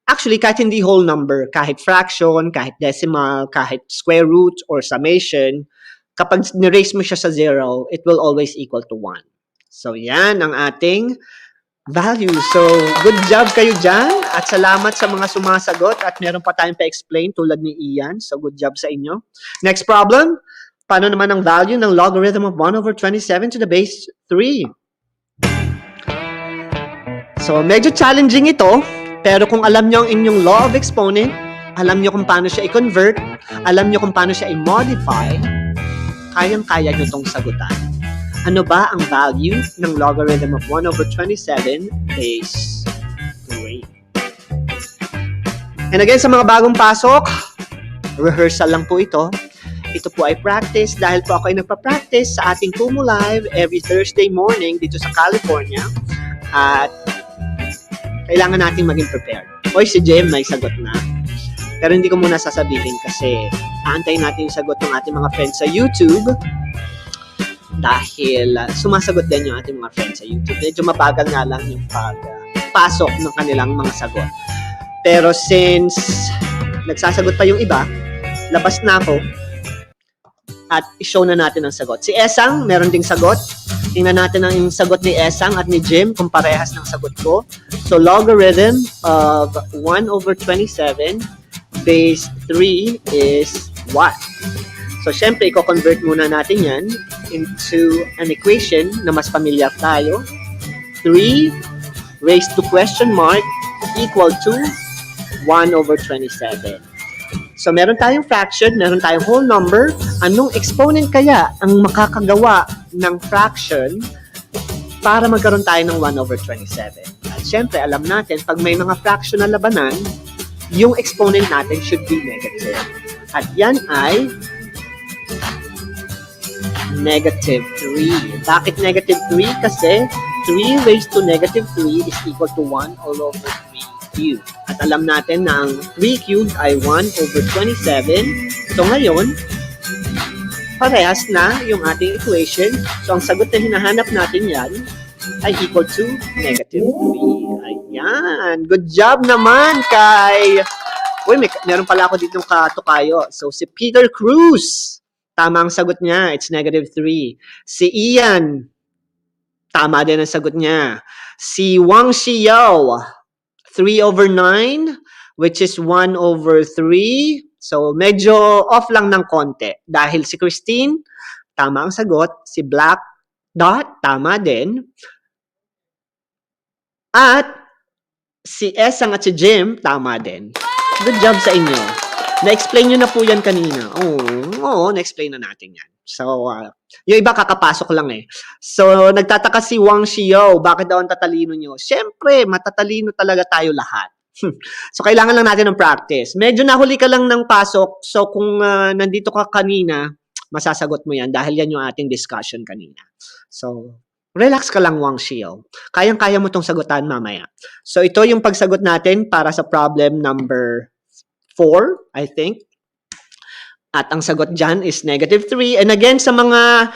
Actually, kahit hindi whole number, kahit fraction, kahit decimal, kahit square root or summation, kapag ni-raise mo siya sa 0, it will always equal to 1. So, yan ang ating value. So, good job kayo dyan at salamat sa mga sumasagot at meron pa tayong pa-explain tulad ni Ian. So, good job sa inyo. Next problem, paano naman ang value ng logarithm of 1 over 27 to the base 3? So, medyo challenging ito. Pero kung alam nyo ang inyong law of exponent, alam nyo kung paano siya i-convert, alam nyo kung paano siya i-modify, kayang-kaya nyo itong sagutan. Ano ba ang value ng logarithm of 1 over 27 base 3? And again, sa mga bagong pasok, rehearsal lang po ito. Ito po ay practice dahil po ako ay nagpa-practice sa ating Kumu Live every Thursday morning dito sa California. At kailangan nating maging prepared. Oy, si Jem may sagot na. Pero hindi ko muna sasabihin kasi aantayin natin yung sagot ng ating mga friends sa YouTube dahil sumasagot din yung ating mga friends sa YouTube. Medyo mabagal nga lang yung pagpasok ng kanilang mga sagot. Pero since nagsasagot pa yung iba, labas na ako at i-show na natin ang sagot. Si Esang, meron ding sagot. Tingnan natin ang sagot ni Esang at ni Jim kung parehas ng sagot ko. So, logarithm of 1 over 27 base 3 is what? So, syempre, i-convert muna natin yan into an equation na mas familiar tayo. 3 raised to question mark equal to 1 over 27. So, meron tayong fraction, meron tayong whole number. Anong exponent kaya ang makakagawa ng fraction para magkaroon tayo ng 1 over 27? At syempre, alam natin, pag may mga fraction na labanan, yung exponent natin should be negative. At yan ay negative 3. Bakit negative 3? Kasi 3 raised to negative 3 is equal to 1 all over 3 cubed. At alam natin na ang 3 cubed ay 1 over 27. So ngayon, parehas na yung ating equation. So ang sagot na hinahanap natin yan ay equal to negative 3. Ayan. Good job naman kay... Uy, meron pala ako ditong katukayo. So si Peter Cruz, tama ang sagot niya. It's negative 3. Si Ian, tama din ang sagot niya. Si Wang Xiao, 3 over 9, which is 1 over 3. So, medyo off lang ng konti. Dahil si Christine, tama ang sagot. Si Black Dot, tama din. At si Esang at si Jim, tama din. Good job sa inyo. Na-explain nyo na po yan kanina. Oo, na-explain na natin yan. So, yung iba kakapasok lang eh. So, nagtataka si Wang Xiao, bakit daw ang tatalino nyo? Siyempre, matatalino talaga tayo lahat. So, kailangan lang natin ng practice. Medyo nahuli ka lang ng pasok. So, kung nandito ka kanina, masasagot mo yan dahil yan yung ating discussion kanina. So, relax ka lang, Wang Xiao. Kayang-kaya mo itong sagutan mamaya. So, ito yung pagsagot natin para sa problem number 4, I think. At ang sagot dyan is negative 3. And again, sa mga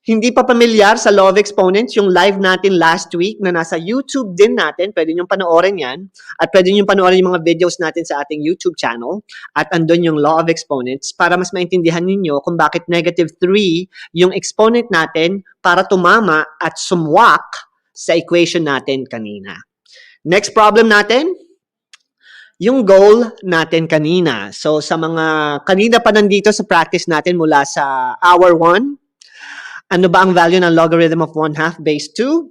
hindi pa pamilyar sa law of exponents, yung live natin last week na nasa YouTube din natin, pwede nyo panoorin yan. At pwede nyo panoorin yung mga videos natin sa ating YouTube channel. At andun yung law of exponents para mas maintindihan ninyo kung bakit negative 3 yung exponent natin para tumama at sumwak sa equation natin kanina. Next problem natin, yung goal natin kanina. So, sa mga kanina pa nandito sa practice natin mula sa hour 1, ano ba ang value ng logarithm of 1/2 base 2?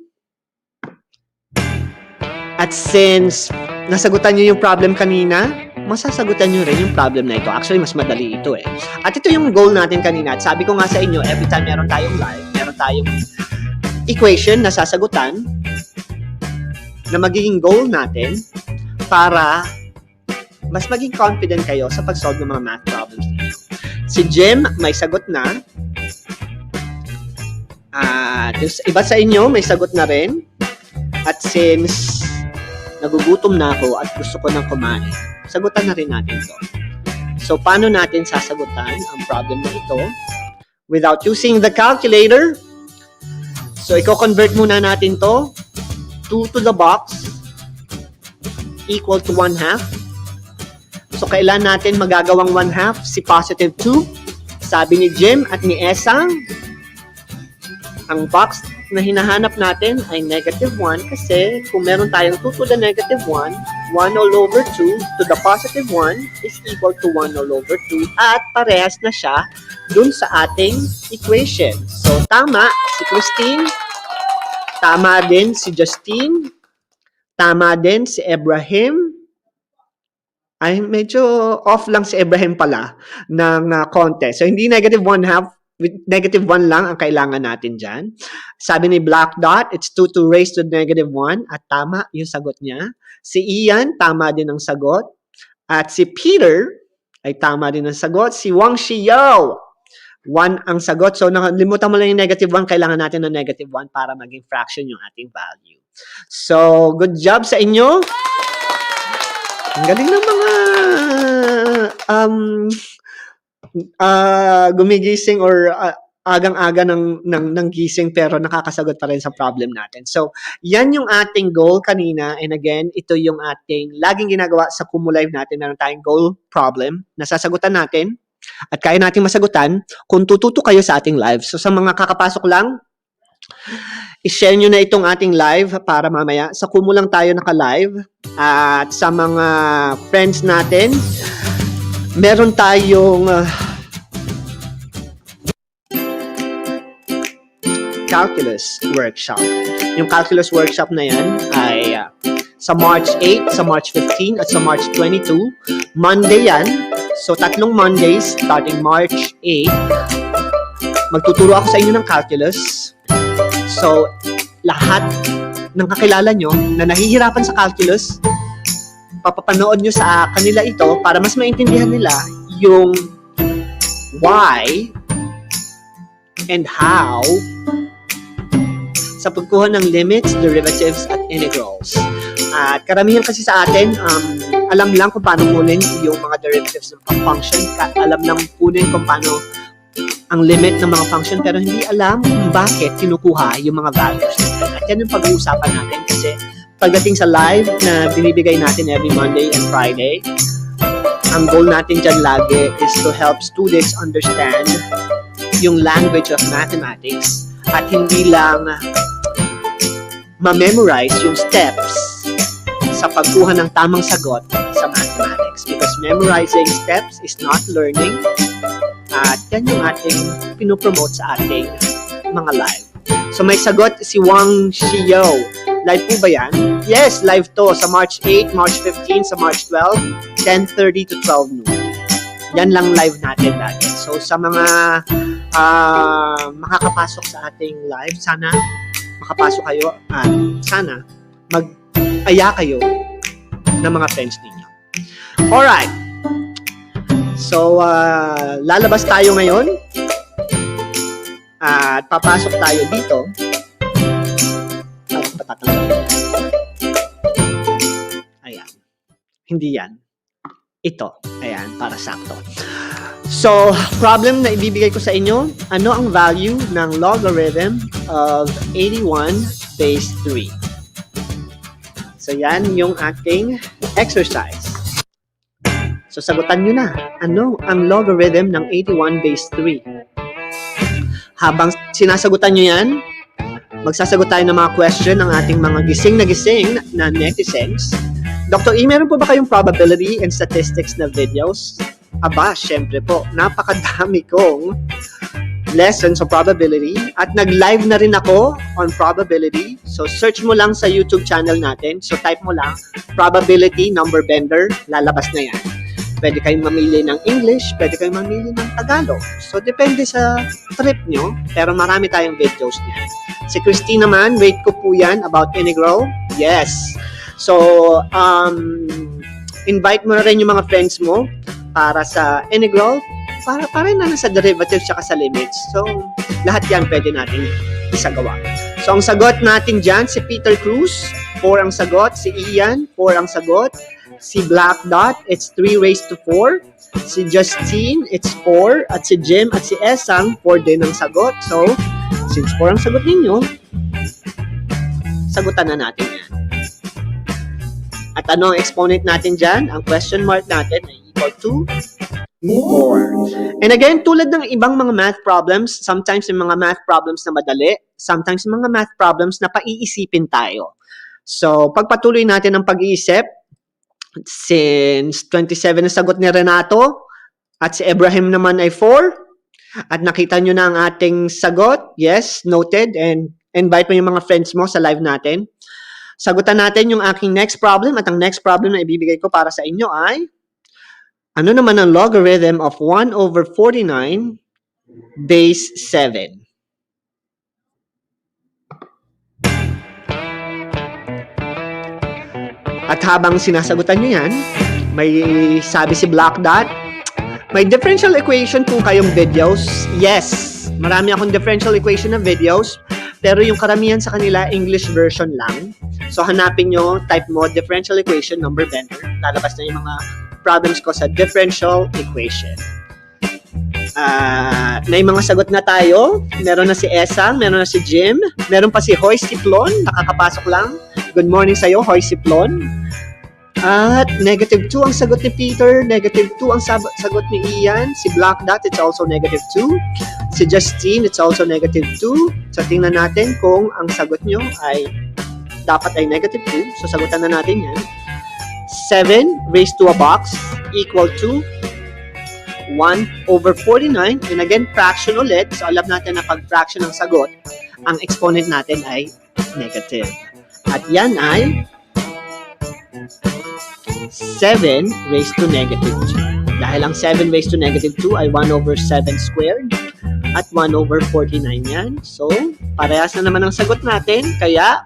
At since nasagutan nyo yung problem kanina, masasagutan nyo rin yung problem na ito. Actually, mas madali ito eh. At ito yung goal natin kanina. At sabi ko nga sa inyo, every time meron tayong live, meron tayong equation na sasagutan na magiging goal natin para mas maging confident kayo sa pag-solve ng mga math problems ninyo. Si Jim, may sagot na. Iba sa inyo, may sagot na rin. At since nagugutom na ako at gusto ko nang kumain, sagutan na rin natin ito. So, paano natin sasagutan ang problem na ito without using the calculator? So, i-convert muna natin to 2 to the box equal to 1/2. So, kailan natin magagawang 1/2? Si positive 2. Sabi ni Jim at ni Esang, ang box na hinahanap natin ay negative 1 kasi kung meron tayong 2 to the negative 1, 1 all over 2 to the positive 1 is equal to 1 all over 2 at parehas na siya dun sa ating equation. So, tama si Christine, tama din si Justine, tama din si Ibrahim. Ay, medyo off lang si Ibrahim pala ng konti. So, hindi negative 1/2, with negative 1 lang ang kailangan natin dyan. Sabi ni Black Dot, it's 2 to raise to negative 1 at tama yung sagot niya. Si Ian, tama din ang sagot. At si Peter ay tama din ang sagot. Si Wang Xiao, 1 ang sagot. So, nakalimutan mo lang yung negative 1. Kailangan natin ng negative 1 para maging fraction yung ating value. So, good job sa inyo. Ang galing ng mga gumigising or agang-aga ng gising pero nakakasagot pa rin sa problem natin. So, yan yung ating goal kanina. And again, ito yung ating laging ginagawa sa Kumu Live natin. Meron tayong goal problem na sasagutan natin at kaya natin masagutan kung tututo kayo sa ating live. So, sa mga kakapasok lang, i-share nyo na itong ating live para mamaya. Sa Kumu lang tayo naka-live. At sa mga friends natin, meron tayong calculus workshop. Yung calculus workshop na yan ay sa March 8, sa March 15, at sa March 22. Monday yan. So, 3 Mondays starting March 8. Magtuturo ako sa inyo ng calculus. So, lahat ng kakilala nyo na nahihirapan sa calculus, papapanood nyo sa kanila ito para mas maintindihan nila yung why and how sa pagkuha ng limits, derivatives, at integrals. At karamihan kasi sa atin, alam lang kung paano kunin yung mga derivatives ng function, alam lang kunin kung paano ang limit ng mga function, pero hindi alam kung bakit kinukuha yung mga values. At yan yung pag-uusapan natin kasi pagdating sa live na binibigay natin every Monday and Friday, ang goal natin dyan lagi is to help students understand yung language of mathematics at hindi lang ma-memorize yung steps sa pagkuha ng tamang sagot sa mathematics. Because memorizing steps is not learning. At yan yung ating pinopromote sa ating mga live. So may sagot si Wang Xiao. Live po ba yan? Yes, live to sa March 8, March 15, sa March 12, 10:30 to 12 noon. Yan lang live natin lagi. So sa mga makakapasok sa ating live, sana makapasok kayo at sana mag-aya kayo ng mga friends ninyo. Alright. So, lalabas tayo ngayon at papasok tayo dito. Ayan. Hindi yan. Ito. Ayan, para sakto. So, problem na ibibigay ko sa inyo, ano ang value ng logarithm of 81 base 3? So, yan yung ating exercise. So, sagutan nyo na. Ano ang logarithm ng 81 base 3? Habang sinasagutan nyo yan, magsasagot tayo ng mga question ng ating mga gising na netizens. Dr. E, meron po ba kayong probability and statistics na videos? Aba, syempre po, napakadami kong lessons of probability. At nag-live na rin ako on probability. So, search mo lang sa YouTube channel natin. So, type mo lang probability number bender. Lalabas na yan. Pwede kayong mamili ng English, pwede kayong mamili ng Tagalog. So, depende sa trip nyo. Pero marami tayong videos niyan. Si Christine naman, rate ko po yan about integral. Yes. So, invite mo na rin yung mga friends mo para sa integral. Para rin na sa derivatives tsaka sa limits. So, lahat yan pwede natin isagawa. So, ang sagot natin dyan, si Peter Cruz, 4 ang sagot. Si Ian, 4 ang sagot. Si Black Dot, it's 3 raised to 4. Si Justine, it's 4. At si Jim at si Esang, 4 din ang sagot. So, since 4 ang sagot ninyo, sagutan na natin yan. At ano ang exponent natin dyan? Ang question mark natin ay equal to 4. And again, tulad ng ibang mga math problems, sometimes yung mga math problems na madali, sometimes yung mga math problems na paiisipin tayo. So, pagpatuloy natin ang pag-iisip, since 27 na sagot ni Renato, at si Ibrahim naman ay 4, at nakita nyo na ang ating sagot, yes, noted, and invite mo yung mga friends mo sa live natin. Sagutan natin yung aking next problem, at ang next problem na ibibigay ko para sa inyo ay, ano naman ang logarithm of 1 over 49 base 7? At habang sinasagutan nyo yan, may sabi si Black Dot, may differential equation po kayong videos. Yes, marami akong differential equation na videos, pero yung karamihan sa kanila, English version lang. So hanapin nyo, type mo, differential equation number bender. Lalabas na yung mga problems ko sa differential equation. May mga sagot na tayo. Meron na si Esang, meron na si Jim, meron pa si Hoy Siplon, nakakapasok lang. Good morning sa'yo, Hoy Siplon. At negative 2 ang sagot ni Peter, negative 2 ang sagot ni Ian, si Black Dot, it's also negative 2. Si Justine, it's also negative 2. So tingnan natin kung ang sagot nyo ay dapat ay negative 2. So sagutan na natin yan. 7 raised to a box equal to 1 over 49. And again, fraction ulit. So alam natin na pag fraction ang sagot, ang exponent natin ay negative. At yan ay 7 raised to negative 2. Dahil ang 7 raised to negative 2 ay 1 over 7 squared at 1 over 49 yan. So, parehas na naman ang sagot natin. Kaya,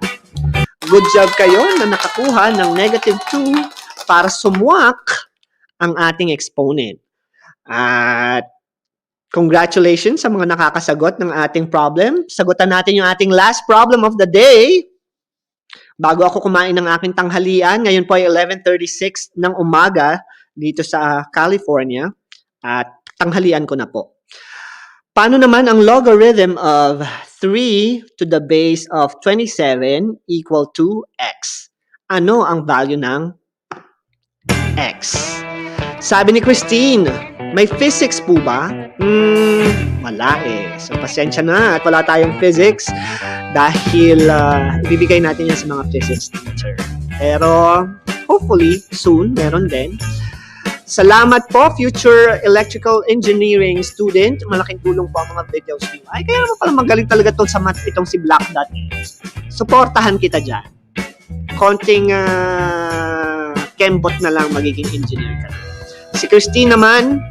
good job kayo na nakakuha ng negative 2 para sumwak ang ating exponent. At congratulations sa mga nakakasagot ng ating problem. Sagutan natin yung ating last problem of the day. Bago ako kumain ng aking tanghalian, ngayon po ay 11:36 ng umaga dito sa California at tanghalian ko na po. Paano naman ang logarithm of 3 to the base of 27 equal to x? Ano ang value ng x? Sabi ni Christine, may physics po ba? Wala eh. So, pasensya na at wala tayong physics dahil ibibigay natin yan sa mga physics teacher. Pero, hopefully, soon, meron din. Salamat po, future electrical engineering student. Malaking tulong po ang mga videos niyo. Ay, kaya naman pala magaling talaga sa math itong si Black Dot. Supportahan kita dyan. Konting kembot na lang magiging engineer ka. Si Christine naman,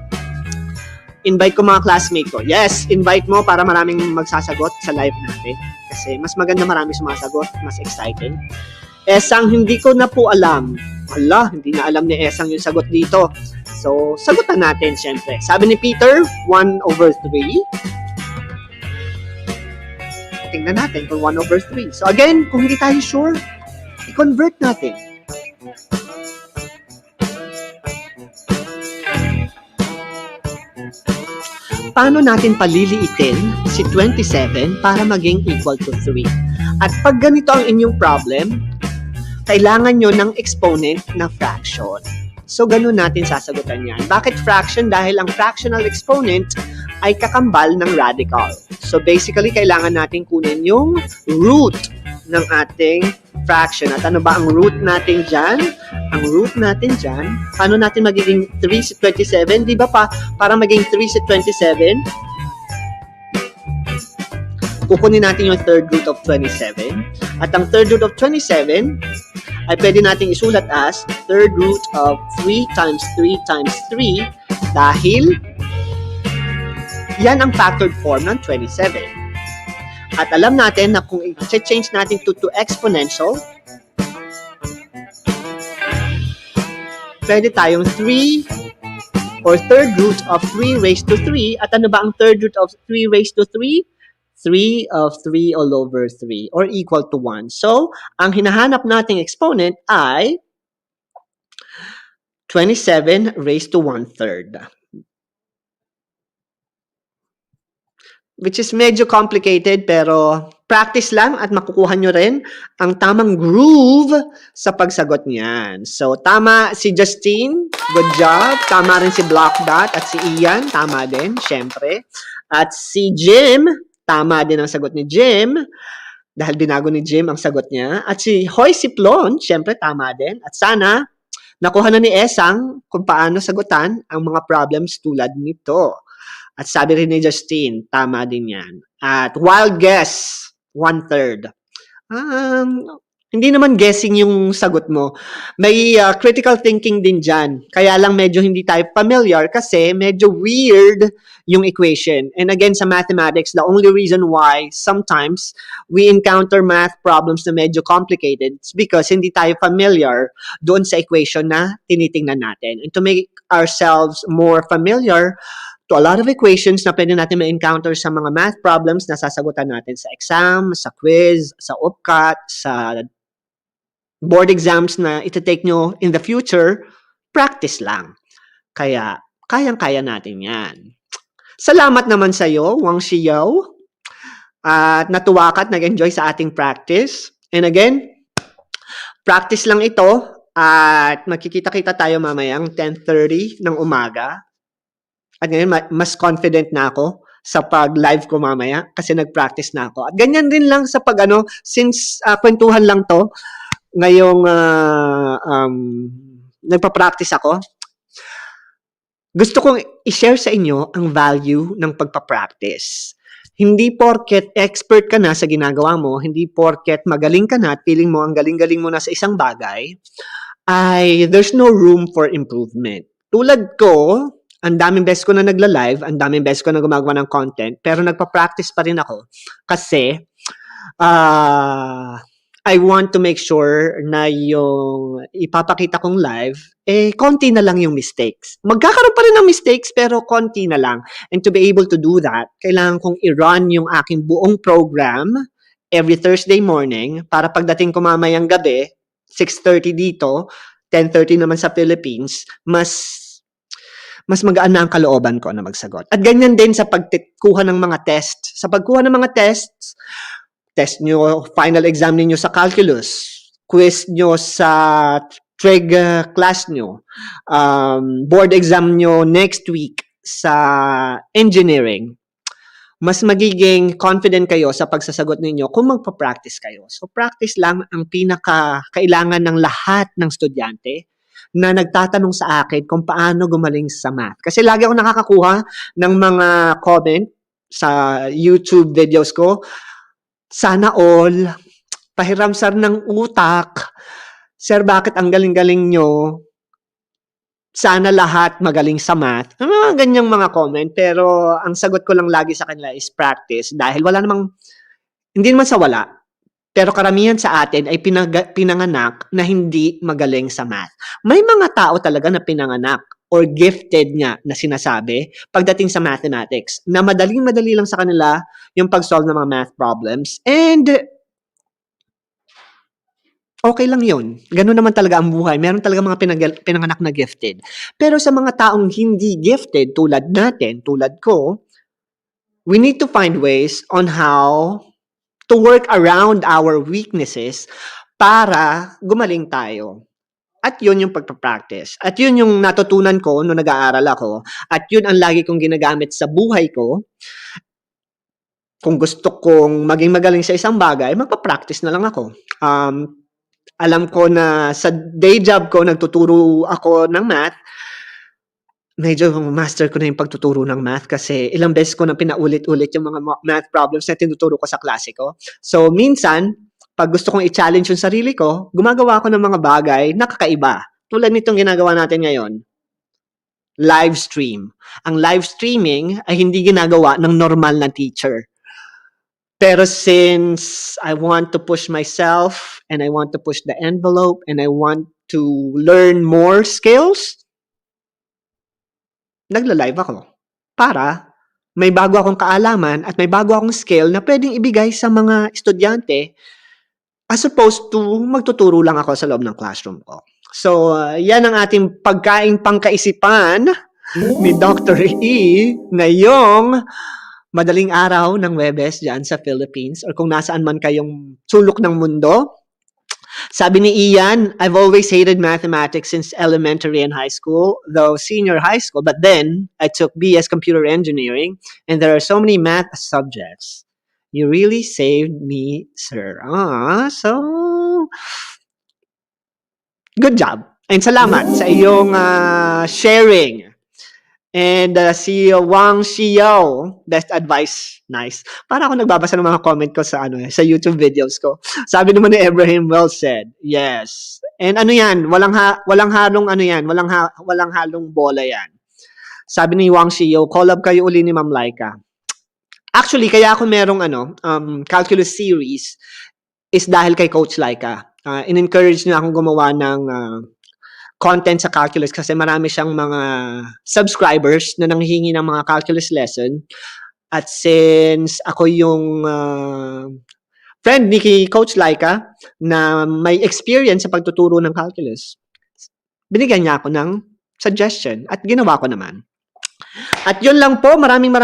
invite ko mga classmate ko. Yes, invite mo para maraming magsasagot sa live natin. Kasi mas maganda marami sumasagot, mas excited. Esang, hindi ko na po alam. Hala, hindi na alam ni Esang yung sagot dito. So, sagutan natin syempre. Sabi ni Peter, 1 over 3. Tingnan natin kung 1 over 3. So again, kung hindi tayo sure, i-convert natin. Paano natin paliliitin si 27 para maging equal to 3? At pag ganito ang inyong problem, kailangan nyo ng exponent na fraction. So, ganun natin sasagutan yan. Bakit fraction? Dahil ang fractional exponent ay kakambal ng radical. So, basically, kailangan natin kunin yung root ng ating fraction. At ano ba ang root natin dyan? Ang root natin dyan, paano natin magiging 3 sa 27? Di ba para maging 3 sa 27, kukunin natin yung third root of 27. At ang third root of 27 ay pwede nating isulat as third root of 3 times 3 times 3 dahil yan ang factored form ng 27. At alam natin na kung i-change natin to exponential, pwede tayong 3 or third root of 3 raised to 3. At ano ba ang third root of 3 raised to 3? 3 of 3 all over 3 or equal to 1. So, ang hinahanap nating exponent ay 27 raised to 1/3. Which is medyo complicated pero practice lang at makukuha nyo rin ang tamang groove sa pagsagot niyan. So, tama si Justine. Good job. Tama rin si Black Dot at si Ian. Tama din, syempre. At si Jim. Tama din ang sagot ni Jim. Dahil binago ni Jim ang sagot niya. At si Hoy Siplon, syempre tama din. At sana, nakuha na ni Esang kung paano sagutan ang mga problems tulad nito. At sabi rin ni Justine, tama din yan. At wild guess, 1/3. Hindi naman guessing yung sagot mo. May critical thinking din dyan. Kaya lang medyo hindi tayo familiar kasi medyo weird yung equation. And again, sa mathematics, the only reason why sometimes we encounter math problems na medyo complicated is because hindi tayo familiar doon sa equation na tinitingnan natin. And to make ourselves more familiar to a lot of equations na pwede natin ma-encounter sa mga math problems na sasagutan natin sa exam, sa quiz, sa UPCAT, sa board exams na iti-take nyo in the future, practice lang. Kaya, kayang-kaya natin yan. Salamat naman sa iyo, Wang Xiao. At natuwa ka at nag-enjoy sa ating practice. And again, practice lang ito at magkikita-kita tayo mamayang 10:30 ng umaga. At ngayon, mas confident na ako sa pag-live ko mamaya kasi nag-practice na ako. At ganyan din lang sa since kwentuhan lang to, ngayong nagpa-practice ako, gusto kong i-share sa inyo ang value ng pagpa-practice. Hindi porket expert ka na sa ginagawa mo, hindi porket magaling ka na at feeling mo ang galing-galing mo na sa isang bagay, ay there's no room for improvement. Tulad ko, ang daming beses ko na nagla-live, ang daming beses ko na gumagawa ng content, pero nagpa-practice pa rin ako kasi I want to make sure na yung ipapakita kong live, konti na lang yung mistakes. Magkakaroon pa rin ng mistakes, pero konti na lang. And to be able to do that, kailangan kong i-run yung aking buong program every Thursday morning para pagdating ko mamayang gabi, 6:30 dito, 10:30 naman sa Philippines, mas magaan na ang kalooban ko na magsagot. At ganyan din sa pagkuha ng mga tests. Sa pagkuha ng mga tests, test nyo, final exam niyo sa calculus, quiz nyo sa trig class nyo, board exam nyo next week sa engineering, mas magiging confident kayo sa pagsasagot ninyo kung magpa-practice kayo. So, practice lang ang pinaka-kailangan ng lahat ng estudyante na nagtatanong sa akin kung paano gumaling sa math. Kasi lagi ako nakakakuha ng mga comment sa YouTube videos ko, sana all, pahiram sir ng utak. Sir, bakit ang galing-galing nyo? Sana lahat magaling sa math. Mga ganyang mga comment. Pero ang sagot ko lang lagi sa kanila is practice. Dahil wala namang, hindi naman sa wala. Pero karamihan sa atin ay pinanganak na hindi magaling sa math. May mga tao talaga na pinanganak or gifted nga na sinasabi pagdating sa mathematics na madaling-madali lang sa kanila yung pag-solve ng mga math problems. And okay lang yun. Ganun naman talaga ang buhay. Meron talaga mga pinanganak na gifted. Pero sa mga taong hindi gifted, tulad natin, tulad ko, we need to find ways on how to work around our weaknesses para gumaling tayo. At yun yung pagpa-practice. At yun yung natutunan ko nung nag-aaral ako. At yun ang lagi kong ginagamit sa buhay ko. Kung gusto kong maging magaling sa isang bagay, magpa-practice na lang ako. Alam ko na sa day job ko, nagtuturo ako ng math. medyo master ko na yung pagtuturo ng math kasi ilang beses ko na pinaulit-ulit yung mga math problems na tinuturo ko sa klase ko. So, minsan, pag gusto kong i-challenge yung sarili ko, gumagawa ko ng mga bagay na kakaiba. Tulad nitong ginagawa natin ngayon, live stream. Ang live streaming ay hindi ginagawa ng normal na teacher. Pero since I want to push myself and I want to push the envelope and I want to learn more skills, nagla-live ako para may bago akong kaalaman at may bago akong skill na pwedeng ibigay sa mga estudyante as opposed to magtuturo lang ako sa loob ng classroom ko. So, yan ang ating pagkaing pangkaisipan ni Dr. E na yung madaling araw ng Webes dyan sa Philippines or kung nasaan man kayong sulok ng mundo. Sabi ni Ian, I've always hated mathematics since elementary and high school, though senior high school. But then, I took BS Computer Engineering, and there are so many math subjects. You really saved me, sir. So, good job. And salamat sa iyong sharing. And si Wang Xiao, best advice, nice. Para ako nagbabasa ng mga comment ko sa sa YouTube videos ko. Sabi naman ni Ibrahim, well said. Yes. And ano yan, walang halong walang halong bola yan. Sabi ni Wang Xiao, collab kayo uli ni Ma'am Laika. Actually, kaya ako merong calculus series is dahil kay Coach Laika. In-encourage niya akong gumawa ng content sa calculus kasi marami siyang mga subscribers na nanghihingi ng mga calculus lesson. At since ako yung friend ni Coach Laika na may experience sa pagtuturo ng calculus, binigyan niya ako ng suggestion at ginawa ko naman. At yun lang po, maraming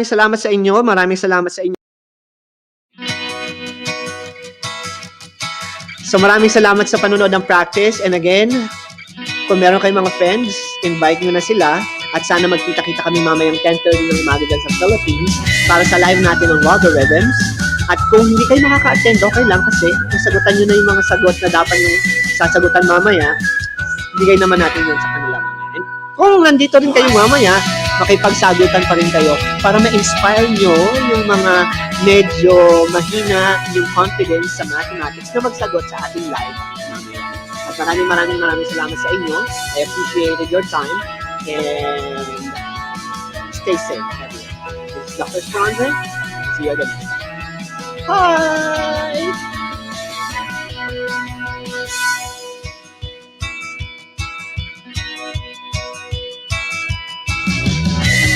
salamat sa inyo. Maraming salamat sa inyo. So maraming salamat sa panonood ng practice. And again, kung meron kayong mga friends, invite nyo na sila at sana magkita-kita kami mamayang 10:30 ng umaga dyan sa Philippines para sa live natin ng Logarithms. At kung hindi kayo makaka-attend, okay lang kasi nasagutan nyo na yung mga sagot na dapat yung sasagutan mamaya, bigay naman natin yun sa kanila mamaya. And kung nandito rin kayo mamaya, makipagsagutan pa rin kayo para ma-inspire nyo yung mga medyo mahina yung confidence sa mathematics na magsagot sa ating live mamaya. At maraming salamat sa inyo. I appreciated your time and stay safe everyone. This is Dr. Strandre. See you again next time. Bye!